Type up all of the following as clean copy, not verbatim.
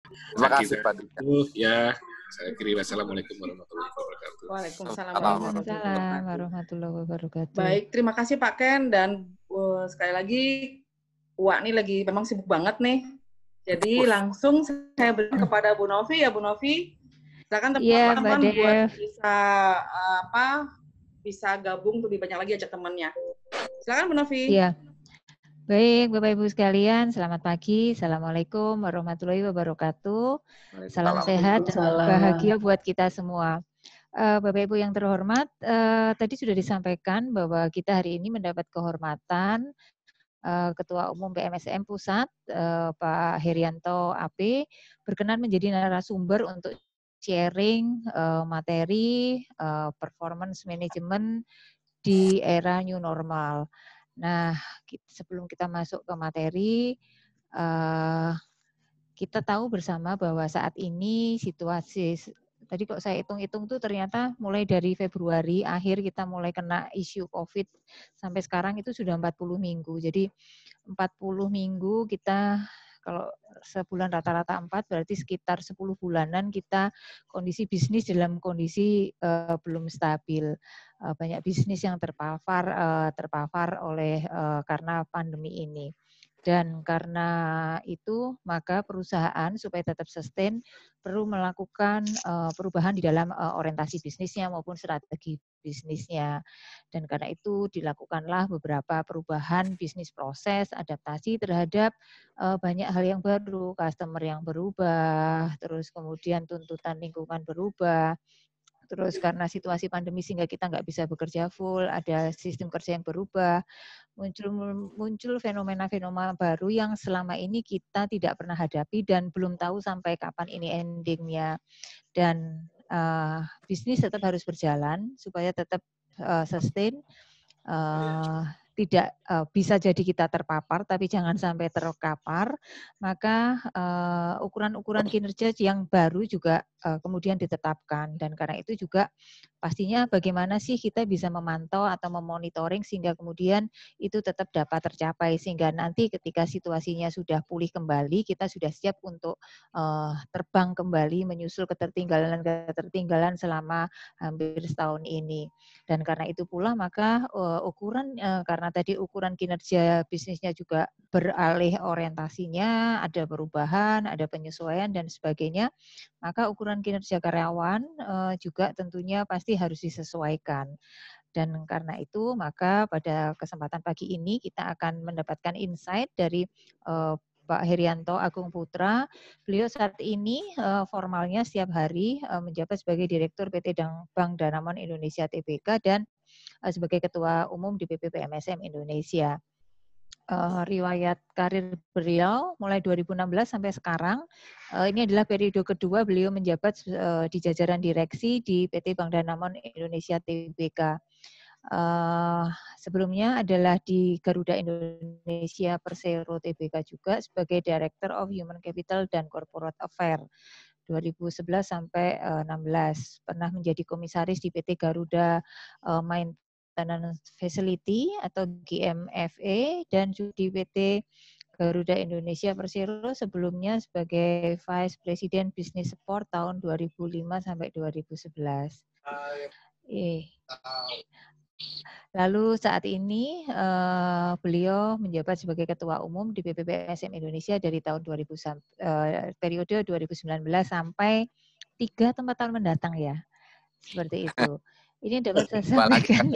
Terima kasih Pak. Ya, saya kira wassalamualaikum warahmatullahi wabarakatuh. Waalaikumsalam warahmatullahi wabarakatuh. Baik, terima kasih Pak Ken, dan sekali lagi Wak nih lagi memang sibuk banget nih. Jadi langsung saya berikan kepada Bu Novi ya, Bu Novi. Silakan teman-teman buat bisa gabung lebih banyak lagi ajak temannya. Silakan Bu Novi. Iya. Baik, Bapak Ibu sekalian, selamat pagi. Assalamualaikum warahmatullahi wabarakatuh. Salam sehat dan bahagia buat kita semua. Bapak Ibu yang terhormat, tadi sudah disampaikan bahwa kita hari ini mendapat kehormatan Ketua Umum PMSM Pusat, Pak Herianto AP, berkenan menjadi narasumber untuk sharing materi performance management di era new normal. Nah, sebelum kita masuk ke materi, kita tahu bersama bahwa saat ini situasi, tadi kok saya hitung-hitung tuh ternyata mulai dari Februari akhir kita mulai kena isu COVID sampai sekarang itu sudah 40 minggu. Jadi 40 minggu kita, kalau sebulan rata-rata 4 berarti sekitar 10 bulanan kita kondisi bisnis dalam kondisi belum stabil. Banyak bisnis yang terpapar oleh karena pandemi ini. Dan karena itu maka perusahaan supaya tetap sustain perlu melakukan perubahan di dalam orientasi bisnisnya maupun strategi bisnisnya. Dan karena itu dilakukanlah beberapa perubahan bisnis proses, adaptasi terhadap banyak hal yang baru, customer yang berubah, terus kemudian tuntutan lingkungan berubah. Terus karena situasi pandemi sehingga kita nggak bisa bekerja full, ada sistem kerja yang berubah, muncul fenomena-fenomena baru yang selama ini kita tidak pernah hadapi dan belum tahu sampai kapan ini endingnya. Dan bisnis tetap harus berjalan supaya tetap sustain. Tidak bisa jadi kita terpapar, tapi jangan sampai terkapar, maka ukuran-ukuran kinerja yang baru juga kemudian ditetapkan. Dan karena itu juga pastinya bagaimana sih kita bisa memantau atau memonitoring sehingga kemudian itu tetap dapat tercapai, sehingga nanti ketika situasinya sudah pulih kembali, kita sudah siap untuk terbang kembali menyusul ketertinggalan selama hampir setahun ini. Dan karena itu pula maka ukuran karena tadi ukuran kinerja bisnisnya juga beralih orientasinya, ada perubahan, ada penyesuaian dan sebagainya, maka ukuran kinerja karyawan juga tentunya pasti harus disesuaikan. Dan karena itu maka pada kesempatan pagi ini kita akan mendapatkan insight dari Pak Herianto Agung Putra. Beliau saat ini formalnya setiap hari menjabat sebagai Direktur PT Bank Danamon Indonesia Tbk dan sebagai Ketua Umum DPP PMSM Indonesia. Riwayat karir beliau mulai 2016 sampai sekarang, ini adalah periode kedua beliau menjabat di jajaran direksi di PT Bank Danamon Indonesia Tbk. Sebelumnya adalah di Garuda Indonesia Persero Tbk juga sebagai Director of Human Capital dan Corporate Affairs 2011 sampai 16. Pernah menjadi komisaris di PT Garuda Maintenance Facility atau GMFA dan juga di PT Garuda Indonesia Persero sebelumnya sebagai Vice President Business Support tahun 2005 sampai 2011. Lalu saat ini beliau menjabat sebagai Ketua Umum di PMSM Indonesia dari tahun periode 2019 sampai 3 tahun mendatang ya. Seperti itu. Ini dapat saya sampaikan.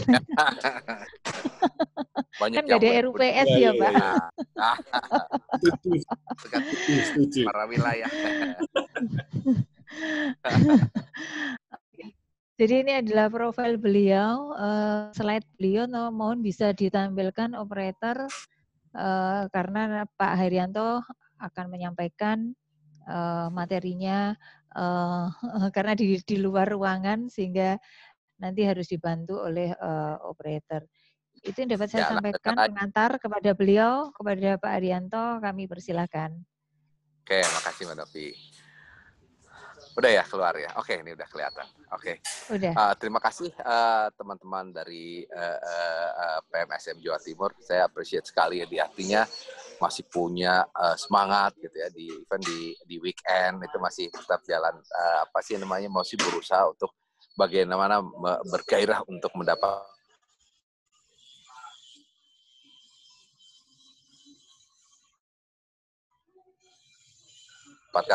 Kan nggak ada RUPS ya, Pak. Setuju. Para wilayah. Jadi ini adalah profil beliau, slide beliau, mohon bisa ditampilkan operator karena Pak Herianto akan menyampaikan materinya karena di luar ruangan sehingga nanti harus dibantu oleh operator. Itu yang dapat saya sampaikan pengantar kepada beliau, kepada Pak Herianto, kami persilakan. Oke, makasih Mbak Novi. Udah ya keluar ya? Oke, ini udah kelihatan. Oke. Udah. Terima kasih teman-teman dari PMSM Jawa Timur. Saya appreciate sekali di hatinya masih punya semangat gitu ya, di event di weekend itu masih tetap jalan, masih berusaha untuk bagaimana bergairah untuk mendapatkan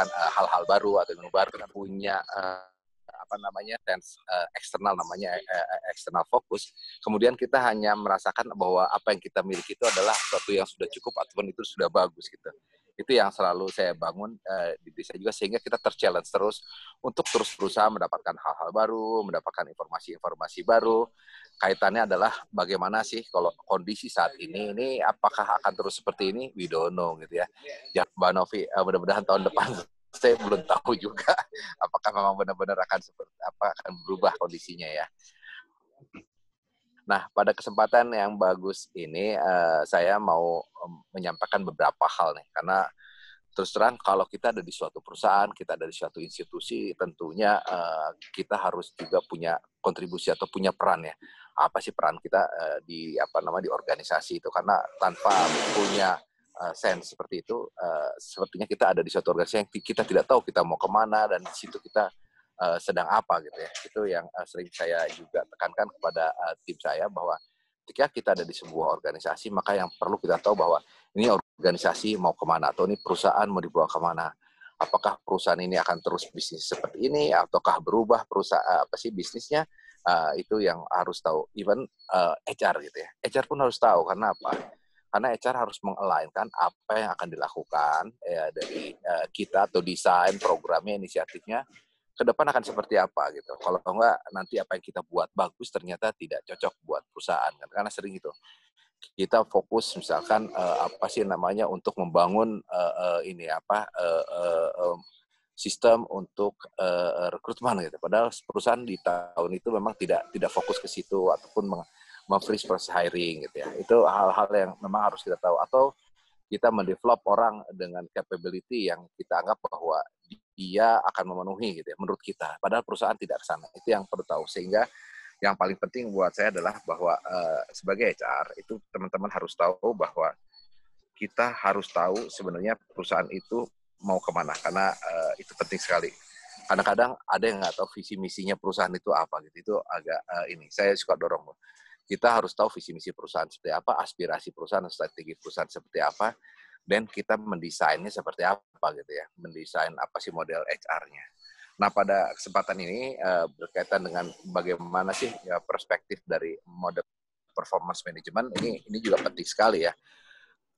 hal-hal baru atau ilmu baru, punya eksternal, namanya eksternal fokus. Kemudian kita hanya merasakan bahwa apa yang kita miliki itu adalah sesuatu yang sudah cukup ataupun itu sudah bagus gitu. Itu yang selalu saya bangun di diri saya juga, sehingga kita ter-challenge terus untuk terus berusaha mendapatkan hal-hal baru, mendapatkan informasi-informasi baru. Kaitannya adalah bagaimana sih kalau kondisi saat ini apakah akan terus seperti ini? We don't know gitu ya. Ya Mbak Novi, mudah-mudahan tahun depan saya belum tahu juga apakah memang benar-benar akan berubah kondisinya ya. Nah, pada kesempatan yang bagus ini saya mau menyampaikan beberapa hal nih, karena terus terang kalau kita ada di suatu perusahaan, kita ada di suatu institusi, tentunya kita harus juga punya kontribusi atau punya peran ya. Apa sih peran kita di organisasi itu? Karena tanpa punya sense seperti itu, sepertinya kita ada di suatu organisasi yang kita tidak tahu kita mau kemana, dan di situ kita sedang apa gitu ya. Itu yang sering saya juga tekankan kepada tim saya, bahwa ketika kita ada di sebuah organisasi, maka yang perlu kita tahu bahwa ini organisasi mau kemana, atau ini perusahaan mau dibawa kemana. Apakah perusahaan ini akan terus bisnis seperti ini, ataukah berubah perusahaan bisnisnya? Itu yang harus tahu. Even HR gitu ya. HR pun harus tahu. Karena apa? Karena HR harus meng-align-kan apa yang akan dilakukan dari kita, atau desain programnya, inisiatifnya ke depan akan seperti apa gitu. Kalau enggak, nanti apa yang kita buat bagus ternyata tidak cocok buat perusahaan kan. Karena sering itu kita fokus misalkan untuk membangun sistem untuk rekrutmen gitu. Padahal perusahaan di tahun itu memang tidak fokus ke situ, ataupun freeze proses hiring gitu ya. Itu hal-hal yang memang harus kita tahu. Atau kita mendevelop orang dengan capability yang kita anggap bahwa dia akan memenuhi gitu ya, menurut kita. Padahal perusahaan tidak ke sana. Itu yang perlu tahu. Sehingga yang paling penting buat saya adalah bahwa sebagai HR itu teman-teman harus tahu bahwa kita harus tahu sebenarnya perusahaan itu mau kemana, karena itu penting sekali. Kadang-kadang ada yang nggak tahu visi misinya perusahaan itu apa gitu. Itu agak saya suka dorong. Kita harus tahu visi misi perusahaan seperti apa, aspirasi perusahaan, strategi perusahaan seperti apa, dan kita mendesainnya seperti apa gitu ya. Mendesain apa sih model HR-nya. Nah, pada kesempatan ini berkaitan dengan bagaimana sih ya, perspektif dari model performance management, ini juga penting sekali ya.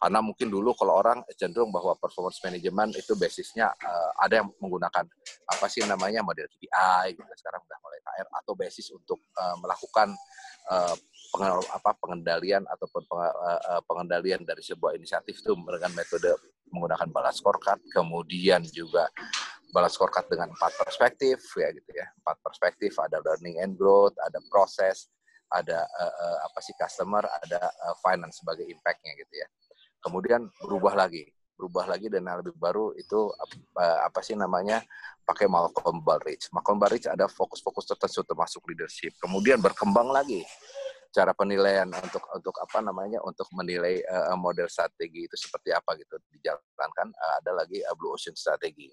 Karena mungkin dulu kalau orang cenderung bahwa performance management itu basisnya ada yang menggunakan model KPI gitu. Sekarang udah mulai KR, atau basis untuk melakukan pengendalian ataupun pengendalian dari sebuah inisiatif itu dengan metode menggunakan balance scorecard. Kemudian juga balance scorecard dengan 4 perspektif ya gitu ya. 4 perspektif, ada learning and growth, ada proses, ada customer, ada finance sebagai impact-nya gitu ya. Kemudian berubah lagi dan yang lebih baru itu pakai Malcolm Baldrige. Malcolm Baldrige ada fokus-fokus tertentu termasuk leadership. Kemudian berkembang lagi cara penilaian untuk menilai model strategi itu seperti apa gitu dijalankan. Ada lagi Blue Ocean strategi.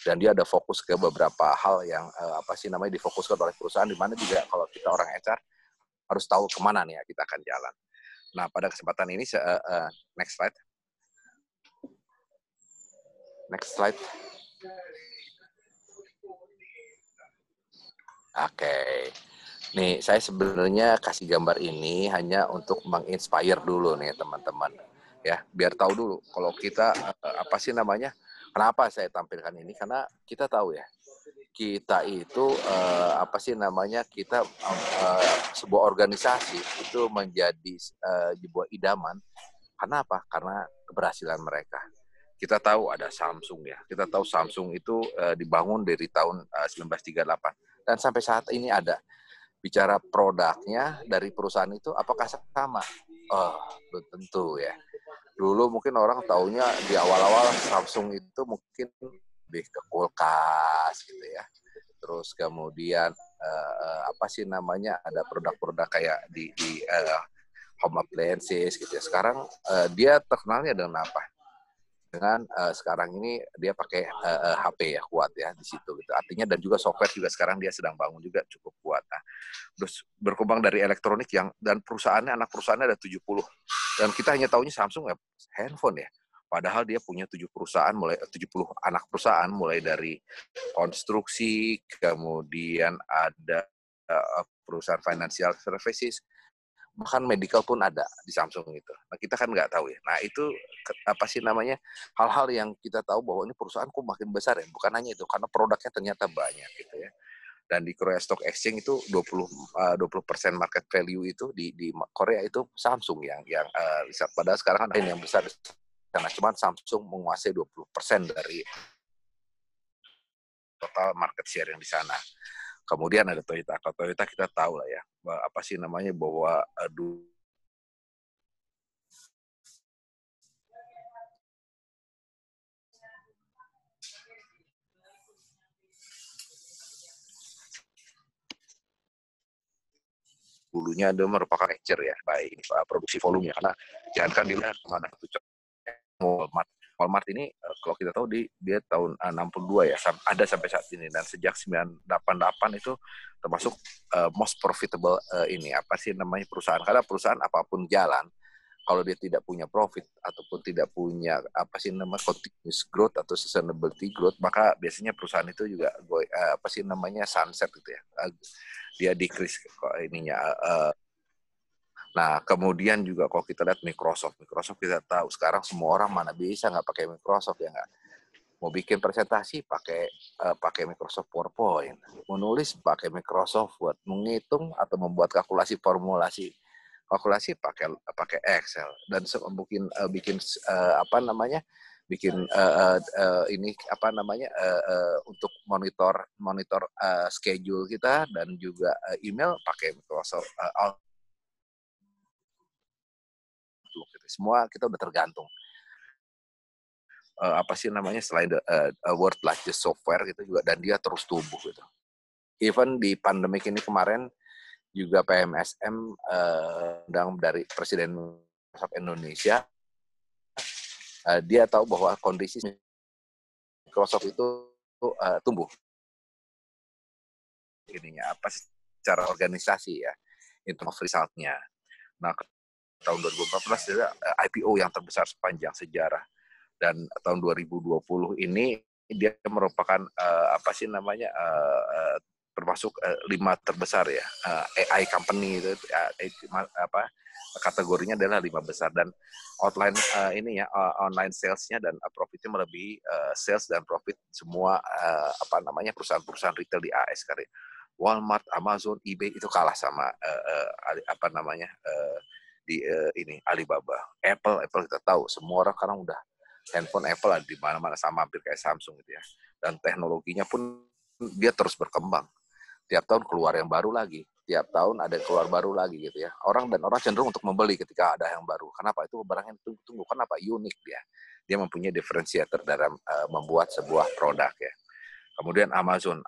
Dan dia ada fokus ke beberapa hal yang difokuskan oleh perusahaan, di mana juga kalau kita orang HR harus tahu kemana nih ya kita akan jalan. Nah, pada kesempatan ini, next slide. Oke. Nih, saya sebenarnya kasih gambar ini hanya untuk menginspire dulu nih teman-teman. Ya, biar tahu dulu kalau kita kenapa saya tampilkan ini, karena kita tahu ya. Kita itu sebuah organisasi itu menjadi sebuah idaman. Karena apa? Karena keberhasilan mereka. Kita tahu ada Samsung ya. Kita tahu Samsung itu dibangun dari tahun 1938 dan sampai saat ini ada. Bicara produknya dari perusahaan itu apakah sama? Belum tentu ya. Dulu mungkin orang taunya di awal-awal Samsung itu mungkin lebih ke kulkas gitu ya. Terus kemudian ada produk-produk kayak di home appliances gitu ya. Sekarang dia terkenalnya dengan apa? dengan sekarang ini dia pakai HP ya, kuat ya di situ gitu. Artinya dan juga software juga sekarang dia sedang bangun juga cukup kuat. Nah, terus berkembang dari elektronik yang dan perusahaannya, anak perusahaannya ada 70. Dan kita hanya tahunya Samsung ya handphone ya. Padahal dia punya 70 anak perusahaan mulai dari konstruksi, kemudian ada perusahaan financial services, bahkan medical pun ada di Samsung itu. Nah, kita kan nggak tahu ya. Nah, itu apa sih namanya, hal-hal yang kita tahu bahwa ini perusahaan kok makin besar ya. Bukan hanya itu, karena produknya ternyata banyak gitu ya. Dan di Korea Stock Exchange itu 20% market value itu di Korea itu Samsung yang padahal sekarang kan yang besar karena cuma Samsung menguasai 20% dari total market share yang di sana. Kemudian ada Toyota. Kalau Toyota kita tahu lah ya, apa sih namanya, bahwa dulunya ada merupakan capture ya, baik produksi volume ya, karena jangan kan dilihat kemana itu Walmart ini kalau kita tahu dia tahun 62 ya, ada sampai saat ini, dan sejak 988 itu termasuk most profitable ini apa sih namanya perusahaan, karena perusahaan apapun jalan kalau dia tidak punya profit ataupun tidak punya apa sih namanya continuous growth atau sustainability growth, maka biasanya perusahaan itu juga apa sih namanya sunset gitu ya, dia decrease ininya. Nah, kemudian juga kalau kita lihat Microsoft kita tahu sekarang semua orang mana bisa nggak pakai Microsoft ya nggak? Mau bikin presentasi pakai Microsoft PowerPoint, mau nulis pakai Microsoft Word, menghitung atau membuat kalkulasi pakai Excel, dan bikin apa namanya ini apa namanya untuk monitor schedule kita dan juga email pakai Microsoft semua kita udah tergantung apa sih namanya selain word like the software gitu juga, dan dia terus tumbuh gitu. Even di pandemik ini kemarin juga PMSM dari Presiden Indonesia, dia tahu bahwa kondisi Microsoft itu tumbuh ininya apa secara organisasi ya, in terms of result-nya. Nah, tahun 2014 dia IPO yang terbesar sepanjang sejarah, dan tahun 2020 ini dia merupakan apa sih namanya termasuk 5 terbesar ya AI company itu apa kategorinya adalah 5 besar, dan online salesnya dan profitnya melebihi sales dan profit semua apa namanya perusahaan-perusahaan retail di AS kali. Walmart, Amazon, eBay itu kalah sama apa namanya di ini Alibaba. Apple kita tahu semua orang sekarang udah handphone Apple ada di mana-mana, sama hampir kayak Samsung gitu ya. Dan teknologinya pun dia terus berkembang. Tiap tahun keluar yang baru lagi. Tiap tahun ada keluar baru lagi gitu ya. Orang cenderung untuk membeli ketika ada yang baru. Kenapa? Itu barang yang tunggu-tunggu. Kenapa? Unik dia. Dia mempunyai differentiator dalam membuat sebuah produk ya. Kemudian Amazon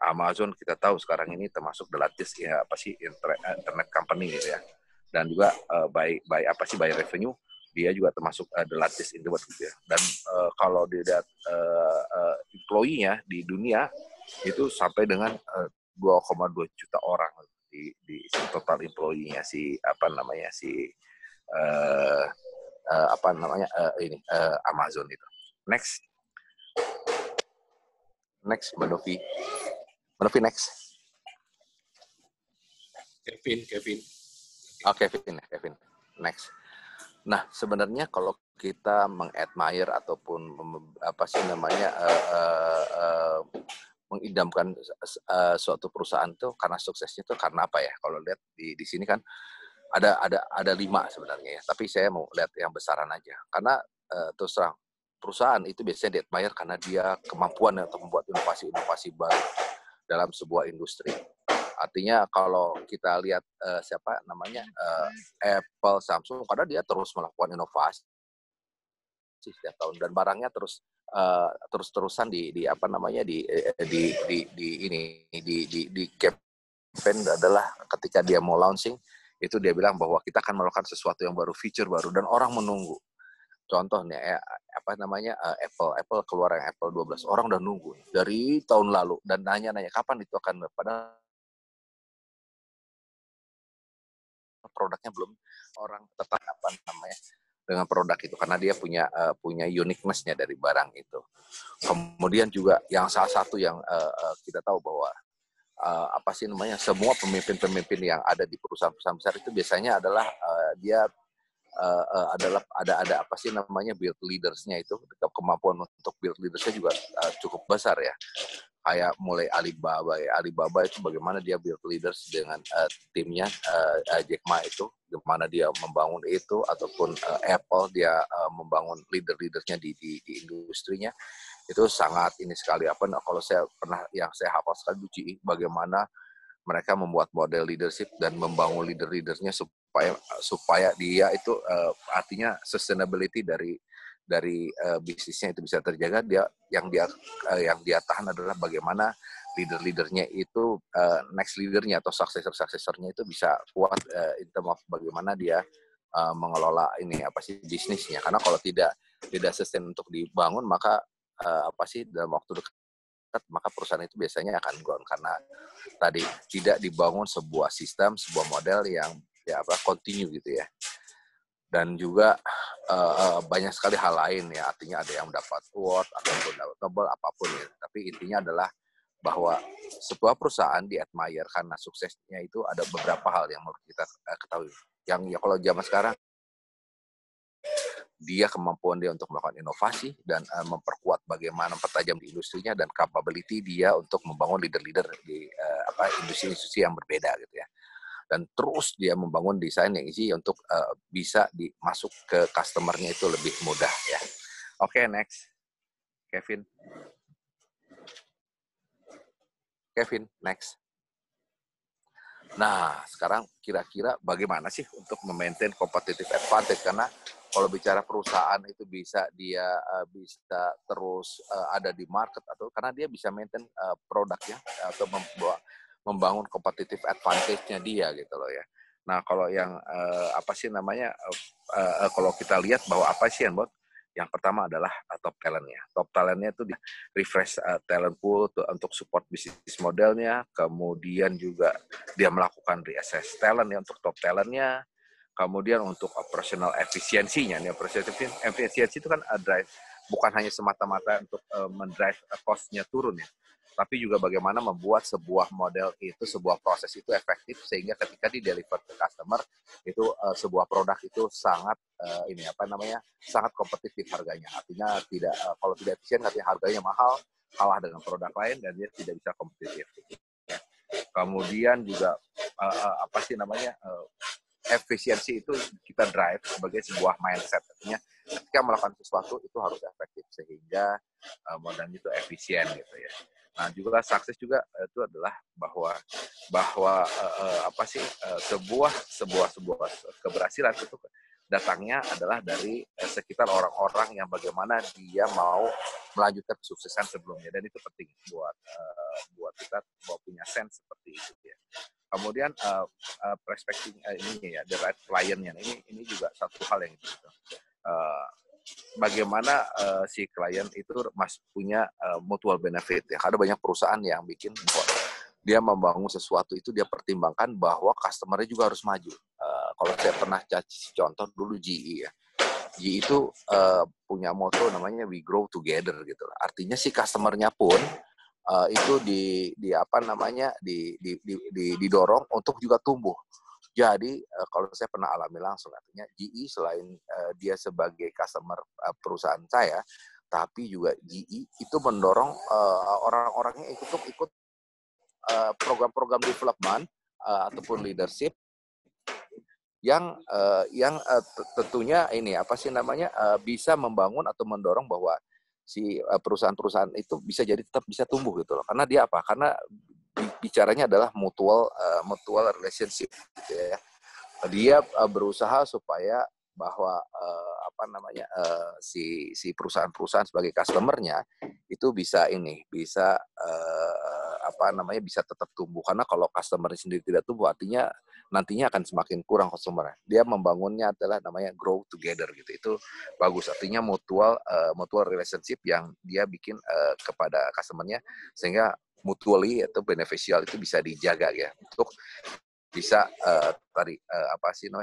kita tahu sekarang ini termasuk the largest ya apa sih internet company gitu ya. Dan juga by revenue dia juga termasuk the largest in the world gitu ya. Dan kalau dilihat employee-nya di dunia itu sampai dengan 2,2 juta orang di total employee-nya Amazon itu. Next, Mbak Novi next. Kevin. Oh, Kevin. Next. Nah, sebenarnya kalau kita mengadmire ataupun apa sih namanya mengidamkan suatu perusahaan itu karena suksesnya itu karena apa ya? Kalau lihat di sini kan ada 5 sebenarnya ya. Tapi saya mau lihat yang besaran aja. Karena terus terang perusahaan itu biasanya diadmire karena dia kemampuan untuk membuat inovasi baru dalam sebuah industri. Artinya kalau kita lihat Apple, Samsung, karena dia terus melakukan inovasi setiap tahun dan barangnya terus-terusan di campaign adalah ketika dia mau launching itu dia bilang bahwa kita akan melakukan sesuatu yang baru, feature baru, dan orang menunggu. contoh nih Apple keluar yang Apple 12, orang udah nunggu dari tahun lalu dan nanya kapan itu akan, padahal produknya belum, orang tetap dengan produk itu karena dia punya uniqueness-nya dari barang itu. Kemudian juga yang salah satu yang kita tahu bahwa semua pemimpin-pemimpin yang ada di perusahaan-perusahaan besar itu biasanya adalah dia adalah ada build leaders-nya itu, kemampuan untuk build leaders-nya juga cukup besar ya. Kayak mulai Alibaba ya. Alibaba itu bagaimana dia build leaders dengan timnya Jack Ma itu, bagaimana dia membangun itu, ataupun Apple dia membangun leader-leadersnya di industrinya. Itu sangat ini sekali kalau saya hafal sekali di GE, bagaimana mereka membuat model leadership dan membangun leader-leadersnya supaya dia itu artinya sustainability dari bisnisnya itu bisa terjaga. Yang dia tahan adalah bagaimana leader-leadernya itu next leadernya atau successor-successornya itu bisa kuat in terms of bagaimana dia mengelola bisnisnya. Karena kalau tidak sustain untuk dibangun, maka dalam waktu dekat maka perusahaan itu biasanya akan gone karena tadi tidak dibangun sebuah sistem, sebuah model yang continue gitu ya. Dan juga banyak sekali hal lain ya, artinya ada yang dapat award ataupun dapat Nobel apapun ya. Tapi intinya adalah bahwa sebuah perusahaan di-admire karena suksesnya itu ada beberapa hal yang harus kita ketahui. Yang ya kalau zaman sekarang dia kemampuan dia untuk melakukan inovasi dan memperkuat bagaimana mempertajam di industrinya dan capability dia untuk membangun leader-leader di industri-industri yang berbeda gitu ya. Dan terus dia membangun desain yang isi untuk bisa masuk ke customer-nya itu lebih mudah ya. Oke, next. Kevin, next. Nah, sekarang kira-kira bagaimana sih untuk memaintain competitive advantage? Karena kalau bicara perusahaan itu bisa terus ada di market, atau karena dia bisa maintain produknya atau membangun competitive advantage-nya dia gitu loh ya. Nah, kalau yang kalau kita lihat bahwa yang pertama adalah top talent-nya. Top talent-nya itu di refresh talent pool untuk support bisnis modelnya, kemudian juga dia melakukan reassess talent ya untuk top talent-nya, kemudian untuk operational efisiensinya. Operational efisiensi itu kan drive, bukan hanya semata-mata untuk mendrive cost-nya turun ya, tapi juga bagaimana membuat sebuah model itu, sebuah proses itu efektif sehingga ketika di deliver ke customer itu sebuah produk itu sangat sangat kompetitif harganya. Artinya kalau tidak efisien artinya harganya mahal, kalah dengan produk lain dan dia tidak bisa kompetitif. Kemudian juga efisiensi itu kita drive sebagai sebuah mindset. Artinya ketika melakukan sesuatu itu harus efektif sehingga modalnya itu efisien gitu ya. Nah, juga sukses juga itu adalah bahwa sebuah keberhasilan itu datangnya adalah dari sekitar orang-orang yang bagaimana dia mau melanjutkan kesuksesan sebelumnya, dan itu penting buat kita mau punya sense seperti itu ya. Kemudian prospecting ini ya, the right client-nya ini juga satu hal yang gitu. Bagaimana si klien itu punya mutual benefit ya. Ada banyak perusahaan yang bikin dia membangun sesuatu itu dia pertimbangkan bahwa customer-nya juga harus maju. Kalau saya pernah contoh dulu GE ya. GE itu punya moto namanya we grow together gitu. Artinya si customer-nya pun itu didorong untuk juga tumbuh. Jadi kalau saya pernah alami langsung, artinya GE selain dia sebagai customer perusahaan saya, tapi juga GE itu mendorong orang-orangnya ikut program-program development ataupun leadership yang tentunya ini bisa membangun atau mendorong bahwa si perusahaan-perusahaan itu bisa jadi tetap bisa tumbuh gitu loh. Karena dia karena bicaranya adalah mutual relationship gitu ya. Dia berusaha supaya bahwa si perusahaan-perusahaan sebagai customer-nya itu bisa bisa tetap tumbuh. Karena kalau customer sendiri tidak tumbuh, artinya nantinya akan semakin kurang customer. Dia membangunnya adalah namanya grow together gitu. Itu bagus, artinya mutual relationship yang dia bikin kepada customernya, sehingga mutually atau beneficial itu bisa dijaga ya, untuk bisa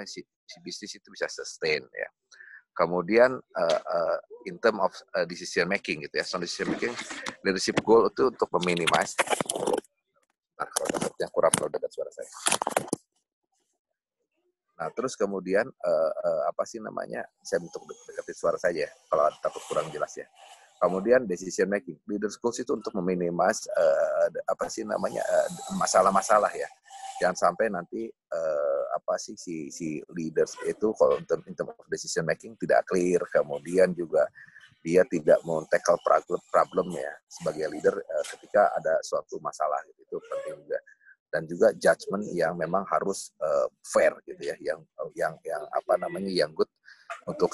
si bisnis itu bisa sustain ya. Kemudian in term of decision making gitu ya, sound decision making, leadership goal itu untuk meminimize. Nah, kalau dekatnya kurang, kalau dekat suara saya. Nah, terus kemudian saya untuk deketin suara saja ya, kalau takut kurang jelas ya. Kemudian decision making, leadership goals itu untuk meminimize masalah-masalah ya. Jangan sampai nanti si leaders itu kalau in term of decision making tidak clear, kemudian juga dia tidak mau tackle problem ya sebagai leader ketika ada suatu masalah gitu. Itu penting juga. Dan juga judgment yang memang harus fair gitu ya, yang good untuk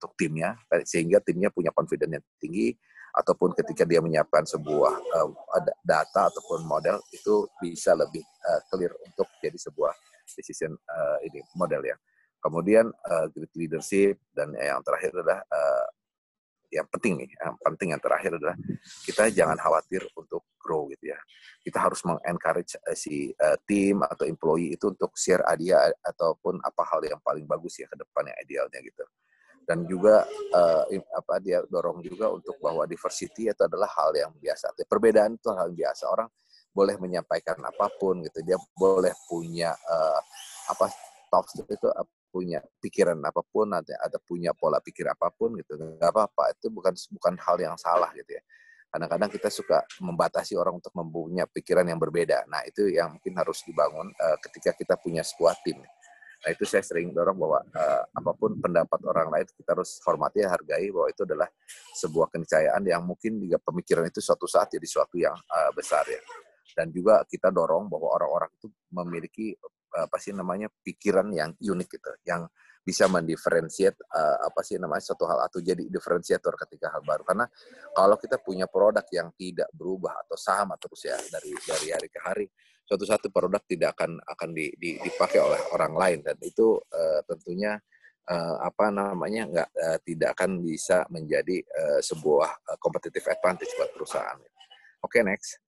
untuk timnya, sehingga timnya punya confidence yang tinggi, ataupun ketika dia menyiapkan sebuah data ataupun model itu bisa lebih clear untuk jadi sebuah decision model ya. Kemudian great leadership, dan yang terakhir adalah yang penting yang terakhir adalah kita jangan khawatir untuk grow gitu ya. Kita harus mengencourage tim atau employee itu untuk share idea ataupun apa hal yang paling bagus ya ke depan yang idealnya gitu. Dan juga dia dorong juga untuk bahwa diversity itu adalah hal yang biasa. Perbedaan itu hal yang biasa. Orang boleh menyampaikan apapun gitu. Dia boleh punya punya pikiran apapun, ada punya pola pikir apapun gitu, nggak apa-apa. Itu bukan hal yang salah gitu ya. Kadang-kadang kita suka membatasi orang untuk mempunyai pikiran yang berbeda. Nah, itu yang mungkin harus dibangun ketika kita punya sebuah tim. Nah, itu saya sering dorong bahwa apapun pendapat orang lain kita harus hormati, hargai, bahwa itu adalah sebuah keniscayaan yang mungkin juga pemikiran itu suatu saat jadi suatu yang besar ya. Dan juga kita dorong bahwa orang-orang itu memiliki pikiran yang unik gitu, yang bisa mendiferensiate suatu hal atau jadi diferensiator ketika hal baru. Karena kalau kita punya produk yang tidak berubah atau sama terus ya dari hari ke hari, suatu produk tidak akan dipakai oleh orang lain, dan itu tentunya tidak akan bisa menjadi sebuah competitive advantage buat perusahaan. Oke, next.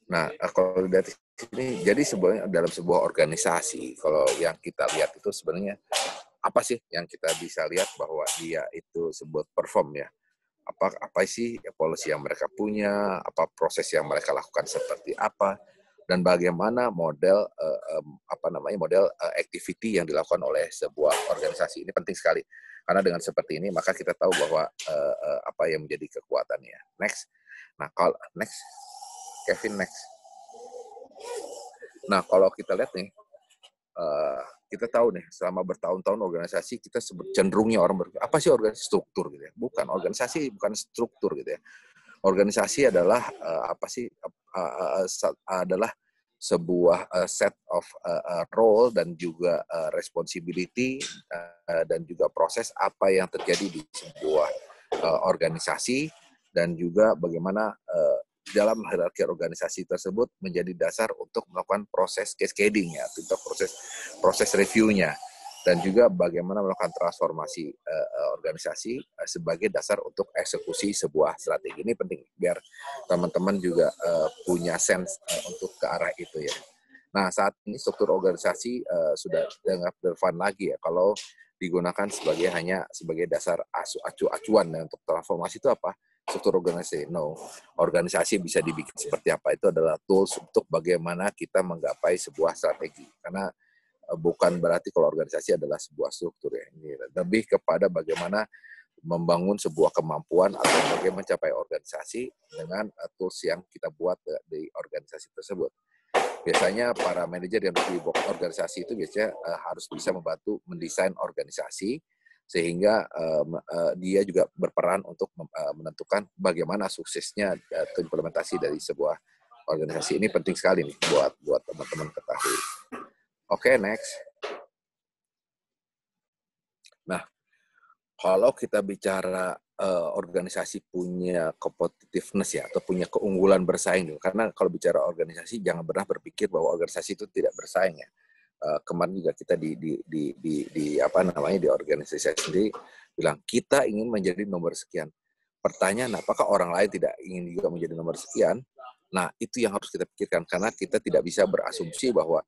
Nah, kalau dari sini, jadi sebenarnya dalam sebuah organisasi, kalau yang kita lihat itu sebenarnya apa sih yang kita bisa lihat bahwa dia itu sebuah perform ya? Apa sih policy yang mereka punya, apa proses yang mereka lakukan seperti apa, dan bagaimana model activity yang dilakukan oleh sebuah organisasi. Ini penting sekali, karena dengan seperti ini maka kita tahu bahwa apa yang menjadi kekuatannya. Next. Nah, kalau next, Kevin next. Nah, kalau kita lihat nih, kita tahu nih selama bertahun-tahun organisasi kita cenderungnya orang apa sih organisasi, struktur gitu ya. Bukan, organisasi bukan struktur gitu ya. Organisasi adalah adalah sebuah set of role dan juga responsibility dan juga proses apa yang terjadi di sebuah organisasi, dan juga bagaimana dalam hierarki organisasi tersebut menjadi dasar untuk melakukan proses cascading ya, untuk proses reviewnya, dan juga bagaimana melakukan transformasi organisasi sebagai dasar untuk eksekusi sebuah strategi. Ini penting biar teman-teman juga punya sense untuk ke arah itu ya. Nah, saat ini struktur organisasi sudah tidak relevan lagi ya kalau digunakan sebagai dasar acuan. Dan untuk transformasi itu apa? Struktur organisasi. No, organisasi bisa dibikin seperti apa, itu adalah tools untuk bagaimana kita menggapai sebuah strategi. Karena bukan berarti kalau organisasi adalah sebuah struktur ya. Ini lebih kepada bagaimana membangun sebuah kemampuan atau bagaimana mencapai organisasi dengan tools yang kita buat di organisasi tersebut. Biasanya para manajer yang di organisasi itu biasanya harus bisa membantu mendesain organisasi, sehingga dia juga berperan untuk menentukan bagaimana suksesnya implementasi dari sebuah organisasi. Ini penting sekali nih buat teman-teman ketahui. Oke, next. Nah, kalau kita bicara organisasi punya competitiveness ya, atau punya keunggulan bersaing. Karena kalau bicara organisasi, jangan pernah berpikir bahwa organisasi itu tidak bersaing ya. Kemarin juga kita di apa namanya, di organisasi saya sendiri bilang kita ingin menjadi nomor sekian. Pertanyaan, apakah orang lain tidak ingin juga menjadi nomor sekian? Nah, itu yang harus kita pikirkan, karena kita tidak bisa berasumsi bahwa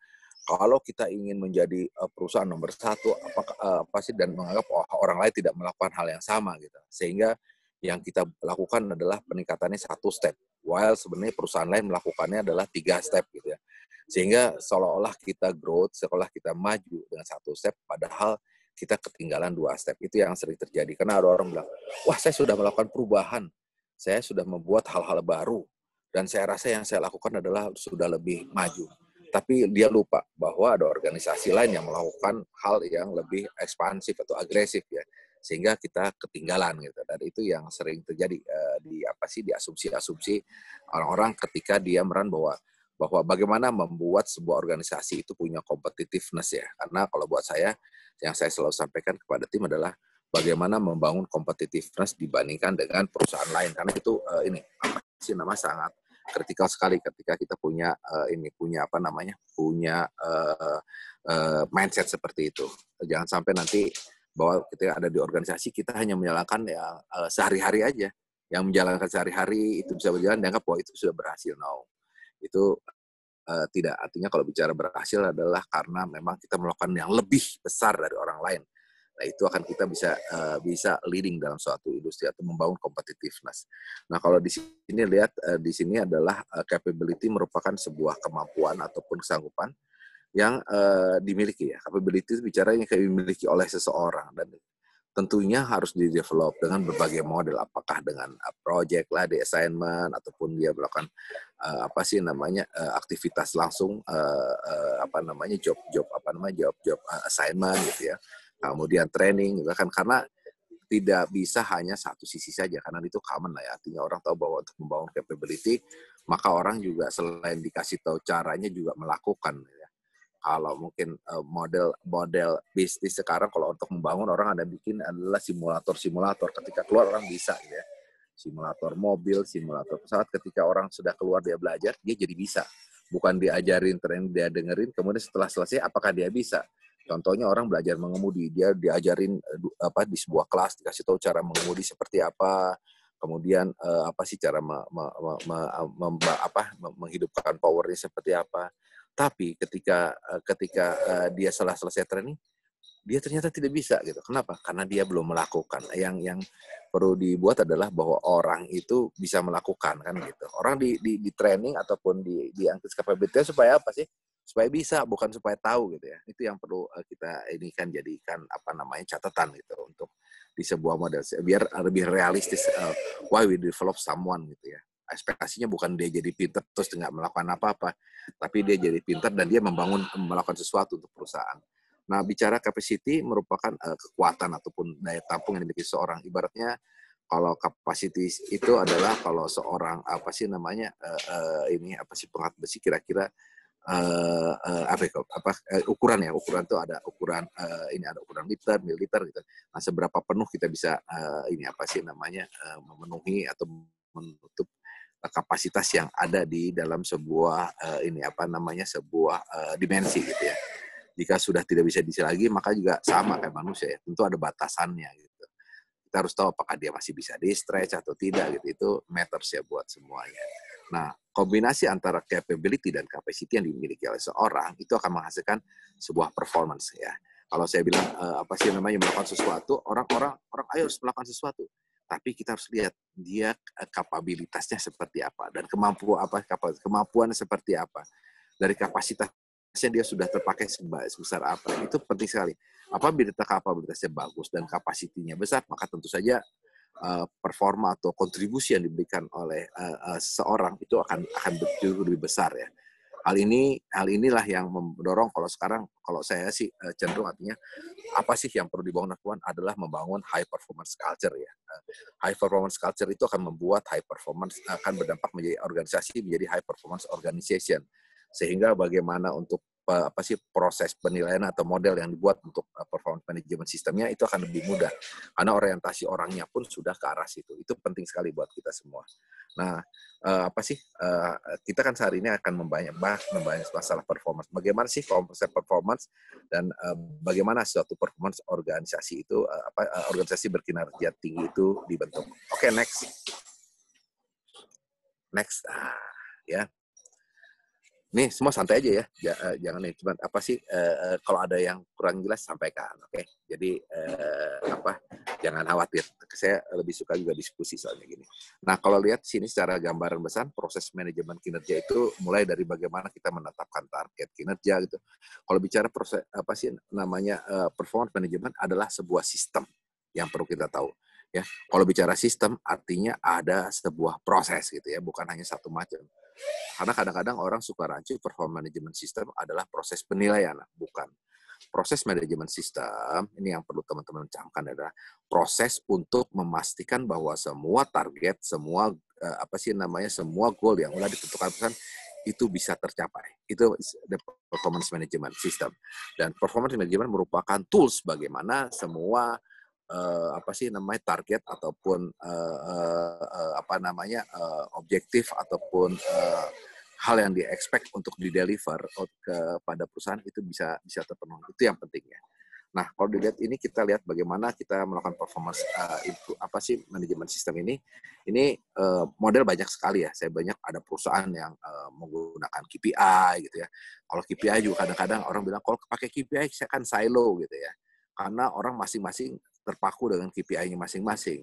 kalau kita ingin menjadi perusahaan nomor satu, apakah pasti dan menganggap orang lain tidak melakukan hal yang sama gitu. Sehingga yang kita lakukan adalah peningkatannya 1 step, while sebenarnya perusahaan lain melakukannya adalah 3 step gitu ya. Sehingga seolah-olah kita growth, seolah kita maju dengan 1 step, padahal kita ketinggalan 2 step. Itu yang sering terjadi. Karena ada orang bilang, wah saya sudah melakukan perubahan, saya sudah membuat hal-hal baru, dan saya rasa yang saya lakukan adalah sudah lebih maju. Tapi dia lupa bahwa ada organisasi lain yang melakukan hal yang lebih ekspansif atau agresif ya, sehingga kita ketinggalan gitu. Dan itu yang sering terjadi di asumsi-asumsi orang-orang ketika dia meran bahwa bagaimana membuat sebuah organisasi itu punya competitiveness ya. Karena kalau buat saya, yang saya selalu sampaikan kepada tim adalah bagaimana membangun competitiveness dibandingkan dengan perusahaan lain. Karena itu sangat kritikal sekali ketika kita punya mindset seperti itu. Jangan sampai nanti bahwa ketika ada di organisasi kita hanya menyalahkan ya sehari-hari aja. Yang menjalankan sehari-hari itu bisa berjalan dianggap bahwa itu sudah berhasil. No. Itu tidak, artinya kalau bicara berhasil adalah karena memang kita melakukan yang lebih besar dari orang lain. Nah, itu akan kita bisa leading dalam suatu industri atau membangun competitiveness. Nah, kalau di sini lihat di sini adalah capability merupakan sebuah kemampuan ataupun kesanggupan yang dimiliki ya. Capability itu bicara yang dimiliki oleh seseorang, dan tentunya harus di-develop dengan berbagai model, apakah dengan project lah, di assignment, ataupun dia melakukan aktivitas langsung, job assignment gitu ya. Kemudian training gitu kan, karena tidak bisa hanya satu sisi saja, karena itu common lah ya. Artinya orang tahu bahwa untuk membangun capability, maka orang juga selain dikasih tahu caranya juga melakukan ya. Kalau mungkin model bisnis sekarang kalau untuk membangun, orang ada bikin adalah simulator. Ketika keluar orang bisa ya. Simulator mobil, simulator pesawat, ketika orang sudah keluar dia belajar, dia jadi bisa. Bukan diajarin, training, dia dengerin, kemudian setelah selesai apakah dia bisa. Contohnya orang belajar mengemudi, dia diajarin di sebuah kelas, dikasih tahu cara mengemudi seperti apa, kemudian cara menghidupkan powernya seperti apa. Tapi ketika dia setelah selesai training, dia ternyata tidak bisa gitu. Kenapa? Karena dia belum melakukan. Yang perlu dibuat adalah bahwa orang itu bisa melakukan kan gitu. Orang di training ataupun di angkat capability supaya apa sih? Supaya bisa, bukan supaya tahu gitu ya. Itu yang perlu kita jadikan catatan gitu untuk di sebuah model biar lebih realistis. Why we develop someone gitu ya. Ekspektasinya bukan dia jadi pintar terus nggak melakukan apa-apa, tapi dia jadi pintar dan dia melakukan sesuatu untuk perusahaan. Nah, bicara capacity merupakan kekuatan ataupun daya tampung yang dimiliki seorang. Ibaratnya kalau capacity itu adalah kalau seorang pengangkat besi kira-kira ukuran ya. Ukuran itu ada ukuran ada ukuran liter, mililiter gitu. Nah, seberapa penuh kita bisa memenuhi atau menutup kapasitas yang ada di dalam sebuah sebuah dimensi gitu ya. Jika sudah tidak bisa diisi lagi, maka juga sama kayak manusia ya. Tentu ada batasannya gitu. Kita harus tahu apakah dia masih bisa di-stretch atau tidak gitu. Itu matters ya buat semuanya. Nah, kombinasi antara capability dan capacity yang dimiliki oleh seorang itu akan menghasilkan sebuah performance ya. Kalau saya bilang melakukan sesuatu, orang ayo harus melakukan sesuatu. Tapi kita harus lihat dia kapabilitasnya seperti apa dan kemampuannya seperti apa. Dari kapasitasnya dia sudah terpakai sebesar apa. Itu penting sekali. Apabila kapabilitasnya bagus dan kapasitinya besar, maka tentu saja performa atau kontribusi yang diberikan oleh seseorang itu akan jauh lebih besar ya. Hal inilah yang mendorong kalau saya sih cenderung artinya apa sih yang perlu dibangun adalah membangun high performance culture ya. High performance culture itu akan membuat high performance akan berdampak menjadi organisasi menjadi high performance organization. Sehingga bagaimana untuk proses penilaian atau model yang dibuat untuk performance management sistemnya itu akan lebih mudah karena orientasi orangnya pun sudah ke arah situ. Itu penting sekali buat kita semua. Nah, kita kan sehari ini akan membahas masalah performance. Bagaimana sih konsep performance dan bagaimana suatu performance organisasi itu organisasi berkinerja tinggi itu dibentuk. Oke, next. Ya. Nih semua santai aja ya, jangan nih cuma kalau ada yang kurang jelas sampaikan, oke? Jadi jangan khawatir. Saya lebih suka juga diskusi soalnya gini. Nah kalau lihat sini secara gambaran besar proses manajemen kinerja itu mulai dari bagaimana kita menetapkan target kinerja gitu. Kalau bicara proses performance management adalah sebuah sistem yang perlu kita tahu. Ya, kalau bicara sistem artinya ada sebuah proses gitu ya, bukan hanya satu macam. Karena kadang-kadang orang suka rancu performance management system adalah proses penilaian, bukan. Proses manajemen sistem ini yang perlu teman-teman camkan adalah proses untuk memastikan bahwa semua target, semua semua goal yang sudah ditentukan itu bisa tercapai. Itu the performance management system. Dan performance management merupakan tools bagaimana semua target ataupun objektif ataupun hal yang di-expect untuk di-deliver kepada perusahaan itu bisa terpenuhi. Itu yang pentingnya. Nah, kalau dilihat ini kita lihat bagaimana kita melakukan performance manajemen sistem ini. Ini model banyak sekali ya. Saya banyak ada perusahaan yang menggunakan KPI gitu ya. Kalau KPI juga kadang-kadang orang bilang kalau pakai KPI saya kan silo gitu ya. Karena orang masing-masing terpaku dengan KPI-nya masing-masing.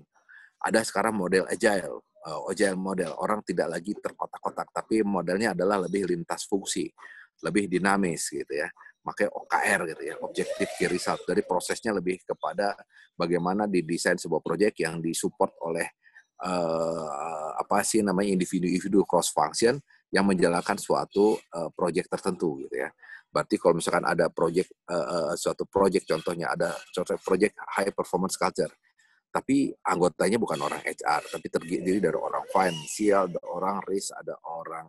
Ada sekarang model agile model. Orang tidak lagi terkotak-kotak, tapi modelnya adalah lebih lintas fungsi, lebih dinamis gitu ya. Makanya OKR gitu ya, Objective Key Result. Dari prosesnya lebih kepada bagaimana didesain sebuah proyek yang disupport oleh individu-individu cross function yang menjalankan suatu proyek tertentu gitu ya. Berarti kalau misalkan ada suatu proyek, contohnya ada proyek high performance culture, tapi anggotanya bukan orang HR, tapi terdiri dari orang financial, ada orang risk, ada orang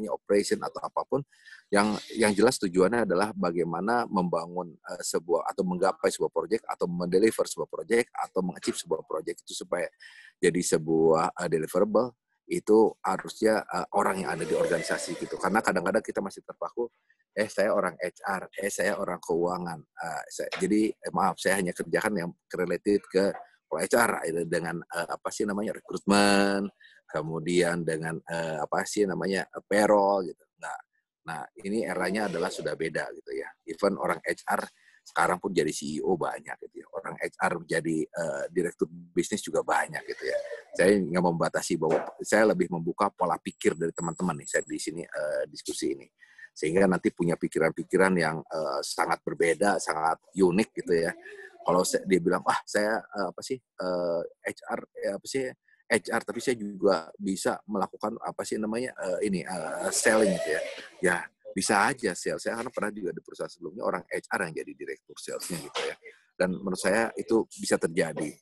operation atau apapun, yang jelas tujuannya adalah bagaimana membangun sebuah atau menggapai sebuah proyek atau mendeliver sebuah proyek atau mengachieve sebuah proyek itu supaya jadi sebuah deliverable. Itu harusnya orang yang ada di organisasi gitu. Karena kadang-kadang kita masih terpaku, saya orang HR, saya orang keuangan. Saya hanya kerjakan yang related ke HR dengan rekrutmen, kemudian dengan payroll gitu. Nah, ini eranya adalah sudah beda gitu ya. Even orang HR sekarang pun jadi CEO banyak gitu ya. Orang HR jadi direktur bisnis juga banyak gitu ya. Saya nggak membatasi bahwa saya lebih membuka pola pikir dari teman-teman nih. Saya di sini diskusi ini. Sehingga nanti punya pikiran-pikiran yang sangat berbeda, sangat unik gitu ya. Kalau dia bilang, saya HR, tapi saya juga bisa melakukan selling gitu ya. Ya, bisa aja sales. Saya karena pernah juga di perusahaan sebelumnya orang HR yang jadi direktur salesnya gitu ya. Dan menurut saya itu bisa terjadi.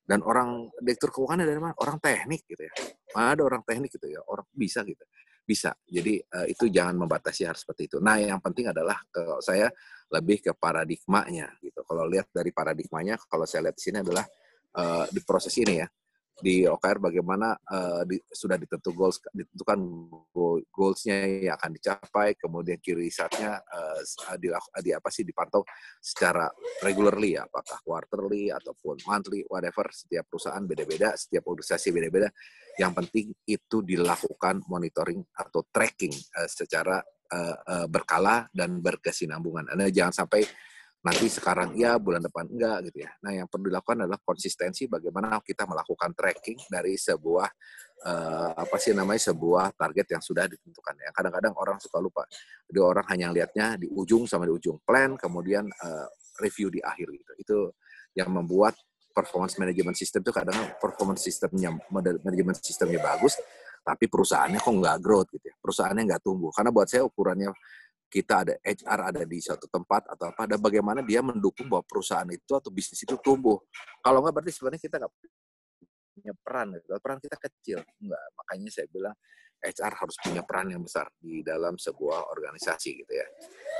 Dan orang direktur keuangan dari mana? Orang teknik gitu ya. Ada orang teknik gitu ya. Orang bisa gitu. Bisa. Jadi itu jangan membatasi hal seperti itu. Nah, yang penting adalah kalau saya lebih ke paradigmanya gitu. Kalau lihat dari paradigmanya, kalau saya lihat di sini adalah di proses ini ya. Di OKR bagaimana sudah ditentukan goals-nya yang akan dicapai, kemudian key result-nya dipantau secara regularly ya, apakah quarterly ataupun monthly, whatever, setiap perusahaan beda-beda, setiap organisasi beda-beda. Yang penting itu dilakukan monitoring atau tracking secara berkala dan berkesinambungan. Anda jangan sampai nanti sekarang iya, bulan depan enggak gitu ya. Nah, yang perlu dilakukan adalah konsistensi bagaimana kita melakukan tracking dari sebuah sebuah target yang sudah ditentukan. Yang kadang-kadang orang suka lupa. Jadi orang hanya lihatnya di ujung sama di ujung plan, kemudian review di akhir gitu. Itu yang membuat performance management system itu kadang performance systemnya, manajemen sistemnya bagus, tapi perusahaannya kok nggak growth gitu ya. Perusahaannya nggak tumbuh. Karena buat saya ukurannya kita ada HR ada di suatu tempat atau apa, dan bagaimana dia mendukung bahwa perusahaan itu atau bisnis itu tumbuh. Kalau nggak berarti sebenarnya kita nggak punya peran, peran kita kecil. Enggak, makanya saya bilang HR harus punya peran yang besar di dalam sebuah organisasi gitu ya.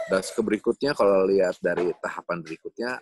Dan berikutnya kalau lihat dari tahapan berikutnya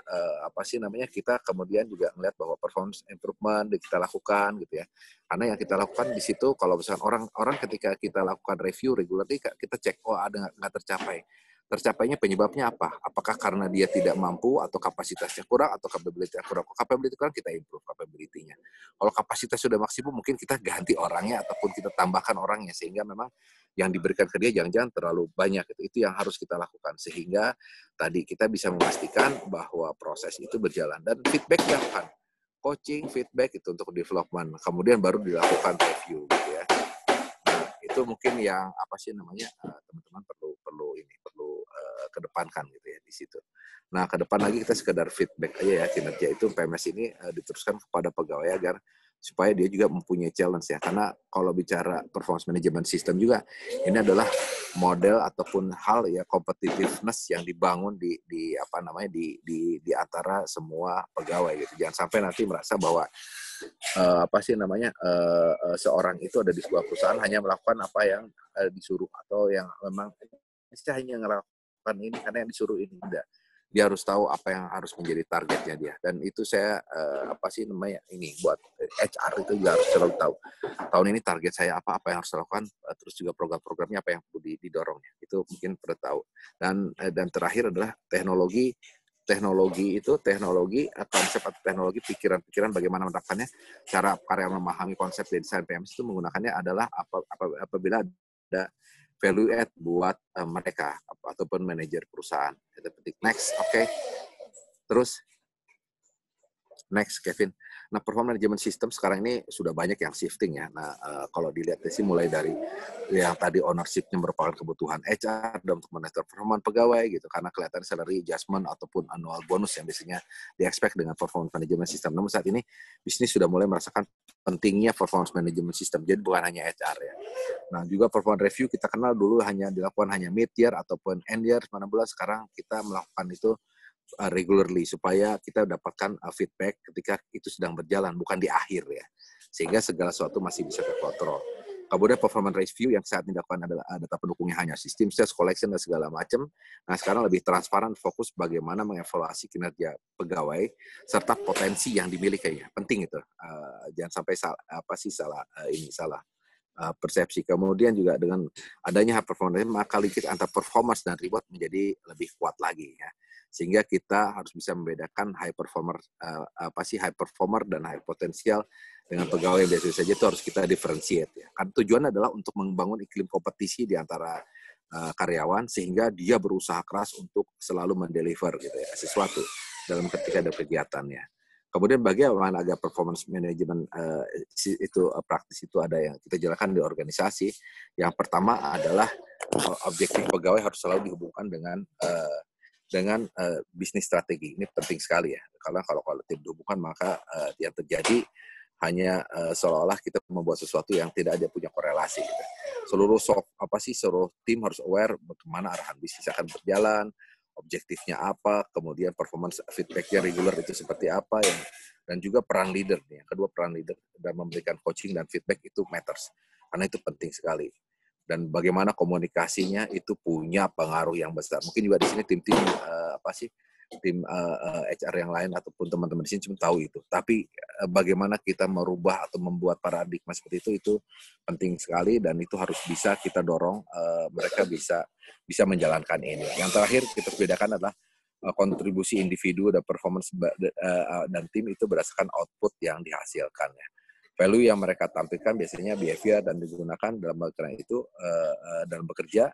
kita kemudian juga melihat bahwa performance improvement kita lakukan gitu ya. Karena yang kita lakukan di situ kalau misalkan orang ketika kita lakukan review regularly kita cek ada nggak tercapai. Tercapainya penyebabnya apa? Apakah karena dia tidak mampu atau kapasitasnya kurang atau capability-nya kurang? Kalau capability kurang kita improve capability-nya. Kalau kapasitas sudah maksimum mungkin kita ganti orangnya ataupun kita tambahkan orangnya sehingga memang yang diberikan ke dia jangan-jangan terlalu banyak. Itu yang harus kita lakukan sehingga tadi kita bisa memastikan bahwa proses itu berjalan dan feedback dilakukan. Coaching, feedback itu untuk development. Kemudian baru dilakukan review gitu ya. Nah, itu mungkin yang teman-teman perlu kedepankan gitu ya di situ. Nah, ke depan lagi kita sekedar feedback aja ya kinerja itu PMS ini diteruskan kepada pegawai agar supaya dia juga mempunyai challenge ya. Karena kalau bicara performance management system juga ini adalah model ataupun hal ya competitiveness yang dibangun di antara semua pegawai gitu. Jangan sampai nanti merasa bahwa seorang itu ada di sebuah perusahaan hanya melakukan apa yang disuruh atau yang memang bisa hanya melakukan ini karena yang disuruh ini tidak. Dia harus tahu apa yang harus menjadi targetnya dia. Dan itu saya buat HR itu juga harus selalu tahu. Tahun ini target saya apa yang harus dilakukan, terus juga program-programnya apa yang perlu didorongnya. Itu mungkin perlu tahu. Dan terakhir adalah teknologi, konsep atau teknologi, pikiran-pikiran bagaimana menerapkannya, cara karyawan memahami konsep desain PMS itu menggunakannya adalah apabila ada value add buat mereka ataupun manajer perusahaan. Kita petik next, oke. Terus next, Kevin. Nah, performance management system sekarang ini sudah banyak yang shifting ya. Nah, kalau dilihat sih mulai dari yang tadi ownership-nya merupakan kebutuhan HR dan untuk monitor performance pegawai gitu. Karena kelihatan salary adjustment ataupun annual bonus yang biasanya di-expect dengan performance management system. Namun saat ini bisnis sudah mulai merasakan pentingnya performance management system. Jadi bukan hanya HR ya. Nah, juga performance review kita kenal dulu dilakukan hanya mid-year ataupun end-year. Mana bulan sekarang kita melakukan itu regularly supaya kita dapatkan feedback ketika itu sedang berjalan, bukan di akhir ya. Sehingga segala sesuatu masih bisa terkontrol. Kemudian performance review yang saat ini dilakukan adalah data pendukungnya hanya sistem sales, collection, dan segala macam. Nah, sekarang lebih transparan, fokus bagaimana mengevaluasi kinerja pegawai serta potensi yang dimilikinya. Penting itu. Jangan sampai salah persepsi. Kemudian juga dengan adanya high performance, maka linkage antara performance dan reward menjadi lebih kuat lagi ya. Sehingga kita harus bisa membedakan high performer dan high potensial dengan pegawai yang biasa saja, itu harus kita differentiate ya. Kan tujuan adalah untuk membangun iklim kompetisi di antara karyawan sehingga dia berusaha keras untuk selalu mendeliver gitu ya sesuatu dalam ketika ada kegiatannya. Kemudian bagaimana agar performance management praktis itu ada yang kita jalankan di organisasi. Yang pertama adalah objektif pegawai harus selalu dihubungkan dengan bisnis strategi. Ini penting sekali ya. Karena kalau tidak dihubungkan maka yang terjadi hanya seolah-olah kita membuat sesuatu yang tidak ada punya korelasi. Gitu. Seluruh tim harus aware bagaimana arahan bisnis akan berjalan, objektifnya apa, kemudian performance feedback-nya regular itu seperti apa, dan juga peran leader. Yang kedua, peran leader dan memberikan coaching dan feedback itu matters, karena itu penting sekali. Dan bagaimana komunikasinya itu punya pengaruh yang besar. Mungkin juga di sini tim HR yang lain ataupun teman-teman di sini cuma tahu itu. Tapi bagaimana kita merubah atau membuat paradigma seperti itu penting sekali dan itu harus bisa kita dorong mereka bisa menjalankan ini. Yang terakhir kita bedakan adalah kontribusi individu dan performance dan tim itu berdasarkan output yang dihasilkan ya. Value yang mereka tampilkan biasanya behavior dan digunakan dalam melakukan itu dalam bekerja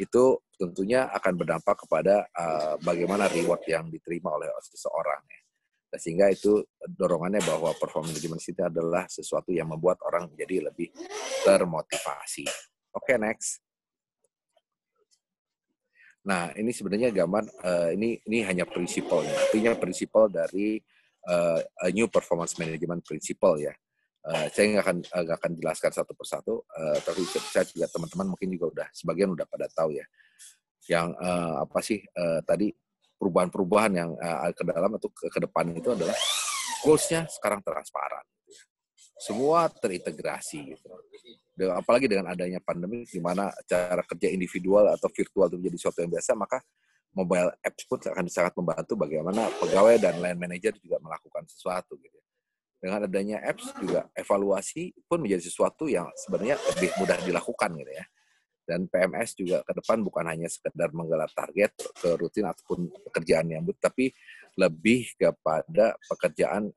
itu tentunya akan berdampak kepada bagaimana reward yang diterima oleh seseorang ya. Sehingga itu dorongannya bahwa performance management itu adalah sesuatu yang membuat orang menjadi lebih termotivasi. Oke, next. Nah, ini sebenarnya gambar ini hanya prinsipalnya. Artinya prinsipal dari new performance management principle ya. Saya nggak akan jelaskan satu persatu, tapi saya juga teman-teman mungkin juga sebagian udah pada tahu ya. Yang tadi perubahan-perubahan yang ke dalam atau ke depan itu adalah goals-nya sekarang transparan. semua terintegrasi gitu. Apalagi dengan adanya pandemi, di mana cara kerja individual atau virtual itu menjadi sesuatu yang biasa, maka mobile apps pun akan sangat membantu bagaimana pegawai dan line manager juga melakukan sesuatu gitu. Dengan adanya apps juga evaluasi pun menjadi sesuatu yang sebenarnya lebih mudah dilakukan gitu ya. Dan PMS juga ke depan bukan hanya sekedar menggelar target ke rutin ataupun pekerjaan yang tapi lebih kepada pekerjaan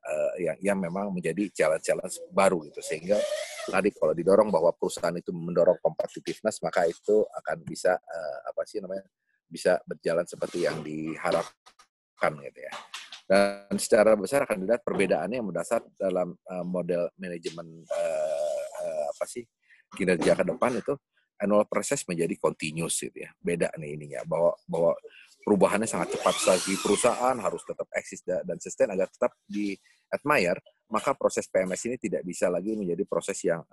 yang memang menjadi challenge baru gitu. Sehingga tadi kalau didorong bahwa perusahaan itu mendorong competitiveness, maka itu akan bisa bisa berjalan seperti yang diharapkan gitu ya. Dan secara besar akan dilihat perbedaannya yang mendasar dalam model manajemen kinerja ke depan itu annual process menjadi continuous gitu ya. Beda nih ininya bahwa perubahannya sangat cepat. Strategi perusahaan harus tetap eksis dan sustain agar tetap di admire, maka proses PMS ini tidak bisa lagi menjadi proses yang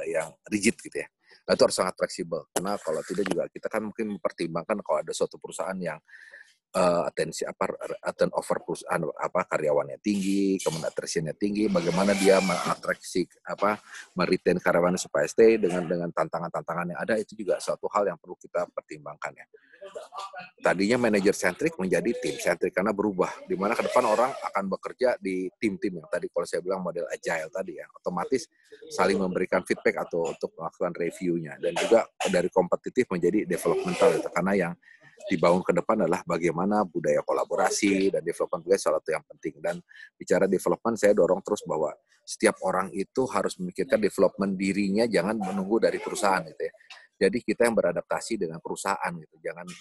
yang rigid gitu ya. Nah, itu harus sangat fleksibel. Karena kalau tidak juga kita kan mungkin mempertimbangkan kalau ada suatu perusahaan yang turnover perusahaan karyawannya tinggi, kemudian attrition-nya tinggi, bagaimana dia mengatraksi meretain karyawannya supaya stay dengan tantangan-tantangan yang ada, itu juga suatu hal yang perlu kita pertimbangkan ya. Tadinya manager centric menjadi team centric karena berubah, di mana ke depan orang akan bekerja di tim-tim yang tadi kalau saya bilang model agile tadi ya, otomatis saling memberikan feedback atau untuk melakukan review-nya, dan juga dari kompetitif menjadi developmental itu, karena yang dibangun ke depan adalah bagaimana budaya kolaborasi dan development budaya salah satu yang penting. Dan bicara development, saya dorong terus bahwa setiap orang itu harus memikirkan development dirinya, jangan menunggu dari perusahaan gitu ya. Jadi kita yang beradaptasi dengan perusahaan gitu.